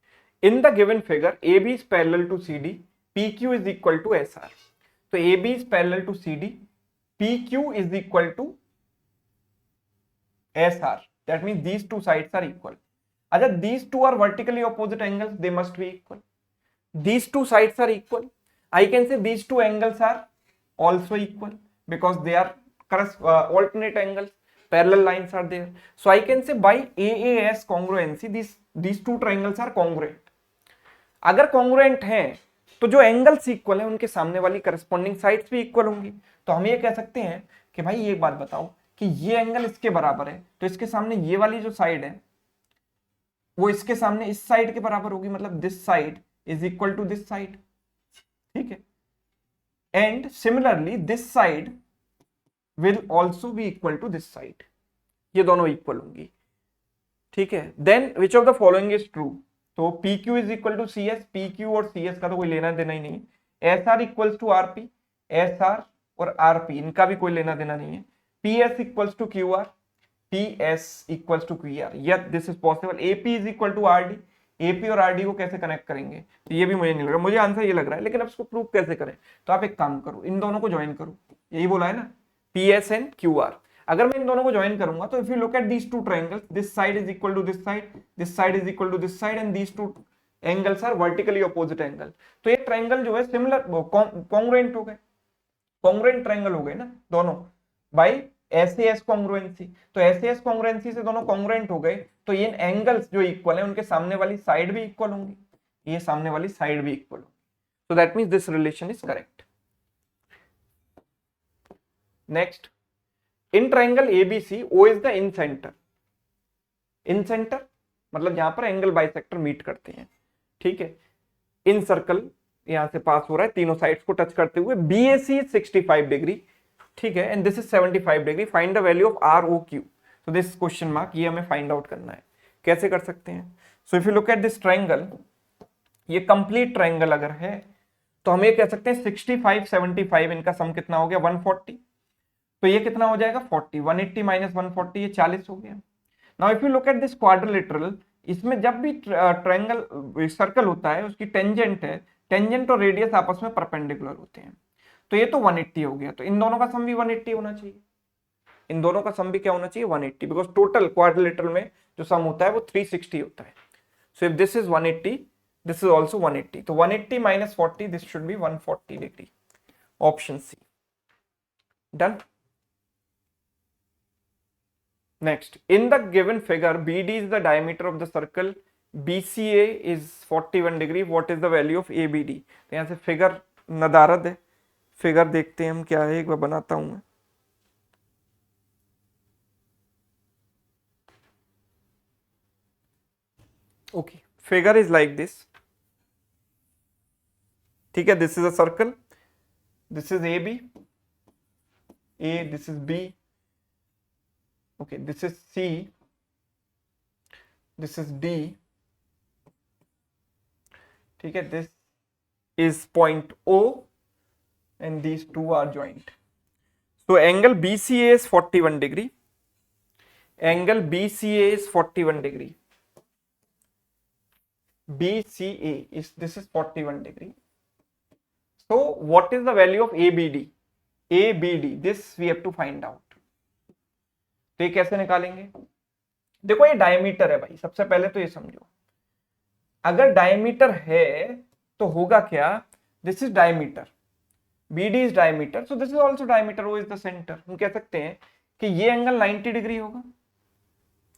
[SPEAKER 1] in the given figure A B is parallel to C D, P Q is equal to S R. तो A B is parallel to C D, P Q is equal to S R, that means these two sides are equal. अच्छा, these two are vertically opposite angles, they must be equal. These two sides are equal. I can say these two angles are also equal because they are alternate angles. Parallel lines are there. So I can say by AAS congruency, these two triangles are congruent. अगर congruent हैं तो जो angles equal हैं उनके सामने वाली corresponding sides भी equal होंगी। तो हम ये कह सकते हैं कि भाई ये बात बताओ कि ये एंगल इसके बराबर है, तो इसके सामने ये वाली जो साइड है वो इसके सामने इस साइड के बराबर होगी, मतलब this side is equal to this side. ठीक है, and similarly this side will also be equal to this side, ये दोनों इक्वल होंगी। ठीक है, then which of the following is true, तो P Q is equal to C S, P Q और C S का तो कोई लेना देना ही नहीं है। S R equals to R P, S R और आर पी इनका भी कोई लेना देना नहीं है। P S equals to Q R, PS equals to QR, yet this is possible. AP is equal to RD, AP और RD को कैसे कनेक्ट करेंगे, तो ये भी मुझे नहीं लग रहा, मुझे आंसर ये लग रहा है, लेकिन अब इसको प्रूव कैसे करें। तो आप एक काम करो, इन दोनों को ज्वाइन करो, यही बोला है ना, PS एंड QR। अगर मैं इन दोनों को ज्वाइन करूंगा तो if you look at these two triangles, this side is equal to this side, this side is equal to this side, and these two angles are vertically opposite angle. तो ये triangle जो है similar congruent हो गए, congruent triangle हो गए ना दोनों बाय SAS कॉन्ग्रुएंसी। तो SAS कॉन्ग्रुएंसी से दोनों कॉन्ग्रुएंट हो गए, तो ये एंगल्स जो इक्वल है उनके सामने वाली साइड भी इक्वल होंगी, ये सामने वाली साइड भी इक्वल होगी। So that means this relation is correct. Next, in triangle ABC O is the in centre. In centre मतलब जहां पर एंगल बाइसेक्टर मीट करते हैं। ठीक है, इन सर्कल यहां से पास हो रहा है तीनों साइड्स को टच करते हुए। BAC इज 65 डिग्री, ठीक है, and this is 75 degree. Find the value of ROQ। तो दिस क्वेश्चन मार्क, ये हमें फाइंड आउट करना है। कैसे कर सकते हैं? सो if you look at this triangle, ये कंप्लीट ट्रायंगल अगर है तो हम ये कह सकते हैं 65 75 इनका सम कितना हो गया 140, तो ये कितना हो जाएगा 40, 180 माइनस 140 ये 40 हो गया। Now if you look at this quadrilateral, इसमें जब भी ट्रायंगल सर्कल होता है उसकी टेंजेंट है, टेंजेंट और रेडियस आपस में परपेंडिकुलर होते हैं, तो ये तो 180 हो गया, तो इन दोनों का सम भी 180 होना चाहिए। इन दोनों का सम भी क्या होना चाहिए 180, बिकॉज टोटल क्वाड्रिलेटरल में जो सम होता है वो 360 होता है। So if this is 180, this is also 180, तो 180 minus 40, this should be 140 degree. Option C done. Next, in the given figure BD is the diameter of the circle, BCA is 41 degree, what is the value of ABD। तो यहां से figure नदारद है, figure देखते हैं हम क्या है, एक बार बनाता हूं मैं। Okay, figure is like this. ठीक है, this is a circle, this is AB, this is B, okay, this is C, this is D, ठीक है, this is point O and these two are joined. So angle BCA is 41 degree. Angle BCA is 41 degree. BCA is, this is 41 degree. So what is the value of ABD? ABD, this we have to find out. तो ये कैसे निकालेंगे? देखो ये diameter है भाई, सबसे पहले तो ये समझो, अगर डायमीटर है तो होगा क्या, this is diameter, BD is diameter, so this is also diameter, O is the center। हम कह सकते हैं कि ये एंगल 90 डिग्री होगा।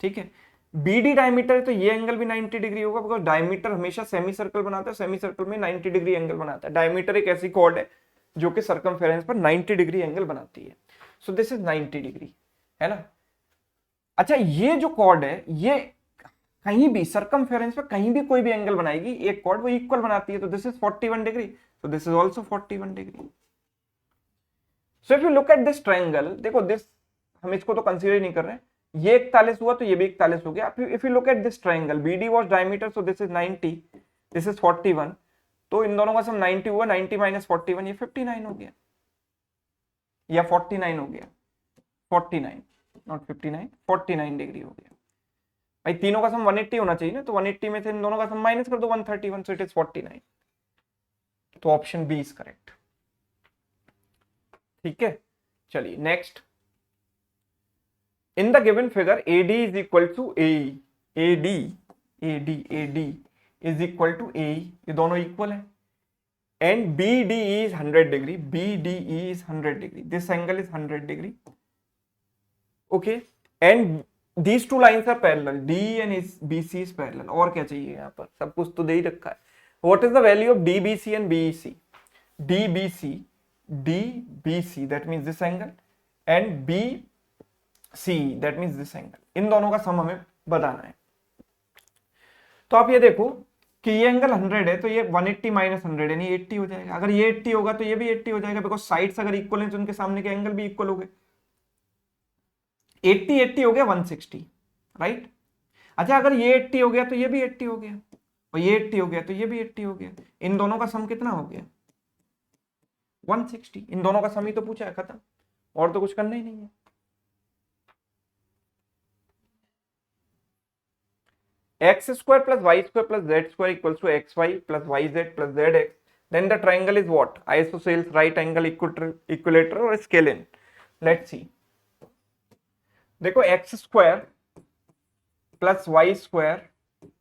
[SPEAKER 1] ठीक है, BD डायमीटर है तो ये एंगल भी 90 डिग्री होगा, बिकॉज डायमीटर हमेशा सेमी सर्कल बनाता है, सेमी सर्कल में 90 डिग्री एंगल बनाता है। डायमीटर एक ऐसी कॉर्ड है जो कि सर्कमफेरेंस पर 90 डिग्री एंगल बनाती है। सो दिस इज 90 डिग्री, है ना। अच्छा, ये जो कॉर्ड है ये कहीं भी सर्कमफेरेंस पर कहीं भी कोई भी एंगल बनाएगी, एक कॉर्ड वो इक्वल बनाती है, तो this is 41 degree, so this is also 41 degree। So if you look at this triangle, देखो this, हम इसको तो कंसीडर नहीं कर रहे हैं, ये 41 हुआ तो ये भी 41 हो गया। If you look at this triangle, BD was diameter, so this is 90, this is 41, तो इन दोनों का सम 90 हुआ, 90 माइनस 41 ये 59 हो गया या 49 हो गया, 49 नॉट 59, 49 डिग्री हो गया। भाई तीनों का सम 180 होना चाहिए ना, तो 180 में से इन दोनों का सम माइनस कर दो 131, सो इट इज 49। तो ऑप्शन बी इज करेक्ट। ठीक है, चलिए next. In the given figure AD is equal to AE, AD is equal to AE, ये दोनों इक्वल है, and BDE is 100 degree, BDE is 100 degree, this angle is 100 degree, okay, and these two lines are parallel, DE and BC is parallel। और क्या चाहिए यहाँ पर, सब कुछ तो दे ही रखा है। What is the value of DBC and BEC? DBC that means this angle, and BC that means this angle, इन दोनों का सम हमें बताना है। तो आप ये देखो कि ये एंगल 100 है, तो ये 180 माइनस 100 यानी 80 हो जाएगा। अगर ये 80 होगा तो ये भी 80 हो जाएगा, बिकॉज साइड्स अगर इक्वल हैं तो उनके सामने के एंगल भी इक्वल हो गए। 80 80 हो गया 160, राइट। अच्छा अगर ये 80 हो गया तो ये भी 80 हो गया, और ये 80 हो गया तो ये भी 80 हो गया। इन दोनों का सम कितना हो गया 160। इन दोनों का सम ही तो पूछा है, खत्म, और तो कुछ करना ही नहीं है। x square plus y square plus z square equals to xy plus yz plus zx, then the triangle is what? Isosceles, right angle, equilateral or scalene? Let's see. देखो x square plus y square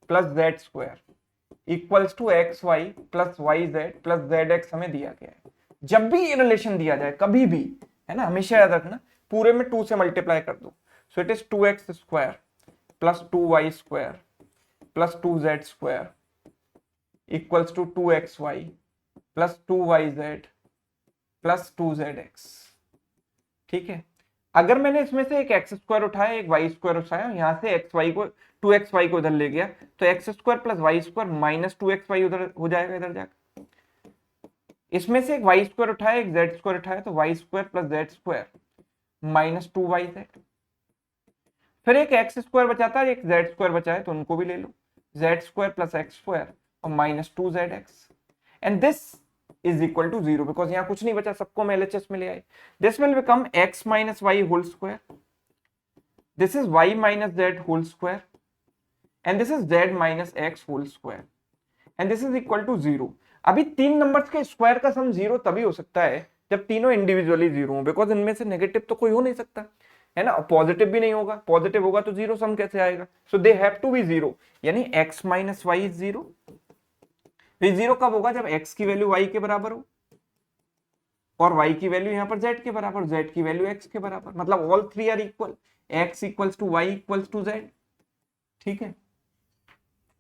[SPEAKER 1] plus z square equals to xy plus yz plus zx हमें दिया गया है। जब भी ये relation दिया जाए कभी भी, है ना, हमेशा याद रखना पूरे में 2 से मल्टीप्लाई कर दो। So it is 2x square plus 2y square plus 2z square equals to 2xy plus 2yz plus 2zx। ठीक है, अगर मैंने इसमें से एक एक्स स्क्वायर उठाया, एक वाई स्क्वायर उठाया, यहां से xy को 2xy को इधर ले गया, तो X square plus Y square minus 2xy उधर हो जाएगा, इधर जाकर। इसमें से एक वाई स्क्वायर उठाया, एक जेड स्क्वायर उठाया, तो Y square plus Z square minus 2yz। फिर एक एक्स स्क्वायर बचाता है, एक जेड स्क्वायर बचा है, तो उनको भी ले लो, Z square plus X square और minus 2zx, and this is equal to 0, because यहाँ कुछ नहीं बचा, सबको मैं LHS में ले आए। This will become x minus Y whole square, this is y minus Z whole square, and this is z minus X whole square, and this is equal to 0। अभी तीन नंबर्स के स्क्वायर का सम 0 तभी हो सकता है जब तीनों इंडिविजुअली 0 हो, बिकॉज इनमें से नेगेटिव तो कोई हो नहीं सकता, है ना, पॉजिटिव भी नहीं होगा, पॉजिटिव होगा तो 0 सम कैसे आएगा। सो दे हैव टू बी 0, यानी x माइनस वाई इज 0। ये 0 कब होगा, जब x की वैल्यू y के बराबर हो और y की वैल्यू यहाँ पर z के बराबर, z की वैल्यू x के बराबर, मतलब all three are equal, x equals to y equals to z। ठीक है,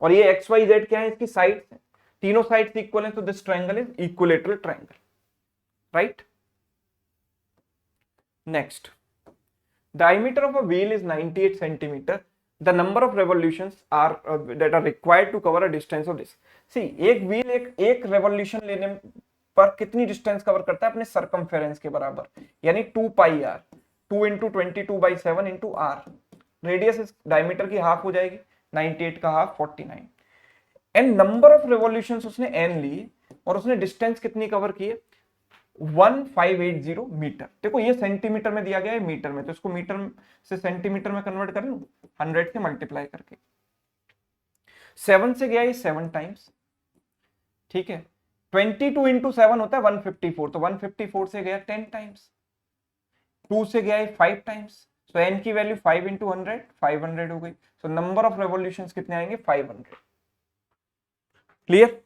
[SPEAKER 1] और ये x y z क्या है, इसकी साइड्स है, तीनों साइड्स इक्वल हैं, तो this triangle is equilateral triangle, right. Next, diameter of a wheel is 98 centimeter, the number of revolutions are that are required to cover a distance of this। see, एक wheel एक revolution लेने पर कितनी distance cover करता है, अपने circumference के बराबर, यानी 2 pi r, 2 into 22/7 into r, radius इस diameter की हाफ हो जाएगी, 98 का half 49, and number of revolutions उसने n ली और उसने distance कितनी कवर की है 1580 मीटर। देखो ये सेंटीमीटर में दिया गया है मीटर में, तो इसको मीटर से सेंटीमीटर में कन्वर्ट कर लूं 100 से मल्टीप्लाई करके। 7 से गया ये 7 टाइम्स, ठीक है, 22 इंटू 7 होता है 154, तो 154 से गया 10 टाइम्स, 2 से गया ये 5 टाइम्स, सो n की वैल्यू 5 इंटू 100 500 हो गई, सो नंबर ऑफ रेवोल्यूशंस कितने आएंगे 500। Clear.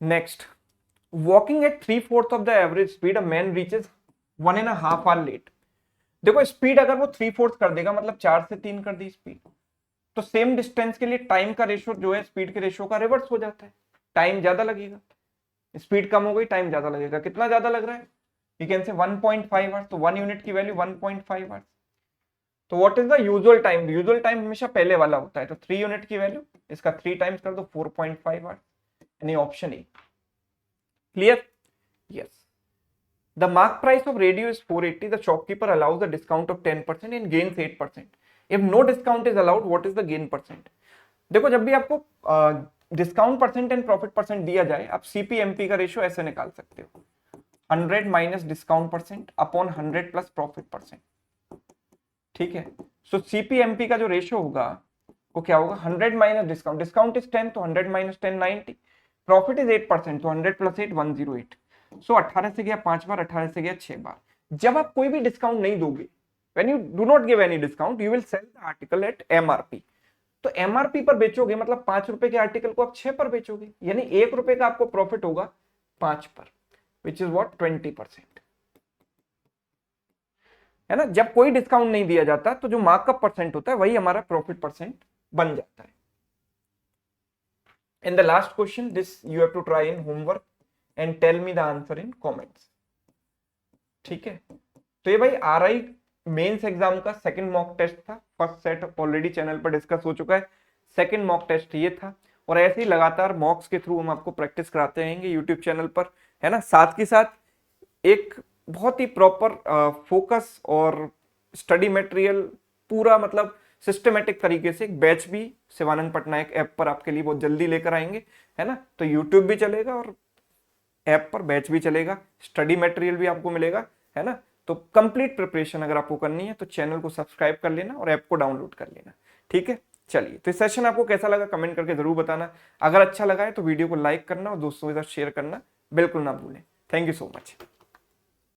[SPEAKER 1] Next, walking at 3/4 of the average speed a man reaches 1.5 hour late। देखो स्पीड अगर वो 3/4 कर देगा, मतलब 4 से 3 कर दी स्पीड, तो सेम डिस्टेंस के लिए टाइम का रेशियो जो है स्पीड के रेशियो का रिवर्स हो जाता है, टाइम ज्यादा लगेगा, स्पीड कम हो गई टाइम ज्यादा लगेगा। कितना ज्यादा लग रहा है, यू कैन से 1.5 आवर्स, तो 1 यूनिट की वैल्यू 1.5 आवर्स। तो what is the usual time, usual time हमेशा पहले वाला होता है, तो 3 यूनिट की वैल्यू इसका 3 टाइम्स कर दो 4.5 आवर्स, यानी option A. Clear? Yes. The mark price of radio is 480. The shopkeeper allows the discount of 10% and gains 8%. If no discount is allowed, what is the gain percent? देखो जब भी आपको discount percent and profit percent दिया जाए, आप सीपीएमपी का ratio ऐसे निकाल सकते हो, 100 minus discount percent upon 100 plus profit percent. ठीक है, सो सीपीएमपी का जो रेशियो होगा वो क्या होगा, 100 माइनस डिस्काउंट, डिस्काउंट इज 10 तो 100 माइनस 10 90, प्रॉफिट इज 8% तो 100 प्लस 8 108। सो 18 से गया 5 बार, 18 से गया 6 बार। जब आप कोई भी डिस्काउंट नहीं दोगे, when you do not give any discount, you will sell the article at MRP. तो एमआरपी पर बेचोगे मतलब 5 रुपए के आर्टिकल को आप 6 पर बेचोगे, यानी 1 रुपए का आपको प्रॉफिट होगा 5 पर, विच इज व्हाट 20%, है ना। जब कोई डिस्काउंट नहीं दिया जाता तो जो मार्कअप परसेंट होता है वही हमारा प्रॉफिट परसेंट बन जाता है। In the last question, this you have to try in homework and tell me the answer in comments. ठीक है, तो ये भाई RI मेंस एग्जाम का सेकंड मॉक टेस्ट था। फर्स्ट सेट ऑलरेडी चैनल पर डिस्कस हो चुका है, सेकंड मॉक टेस्ट ये था। और ऐसे ही लगातार मॉक्स के थ्रू हम आपको प्रैक्टिस कराते रहेंगे यूट्यूब चैनल पर, है ना। साथ के साथ एक बहुत ही प्रॉपर फोकस और स्टडी मटेरियल पूरा मतलब सिस्टमेटिक तरीके से एक बैच भी शिवानंद पटनायक ऐप पर आपके लिए बहुत जल्दी लेकर आएंगे, है ना। तो यूट्यूब भी चलेगा और ऐप पर बैच भी चलेगा, स्टडी मटेरियल भी आपको मिलेगा, है ना। तो कंप्लीट प्रिपरेशन अगर आपको करनी है तो चैनल को सब्सक्राइब कर लेना और ऐप को डाउनलोड कर लेना। ठीक है, चलिए, तो इस सेशन आपको कैसा लगा कमेंट करके जरूर बताना। अगर अच्छा लगा है तो वीडियो को लाइक करना और दोस्तों के साथ शेयर करना बिल्कुल ना भूलें। Thank you so much.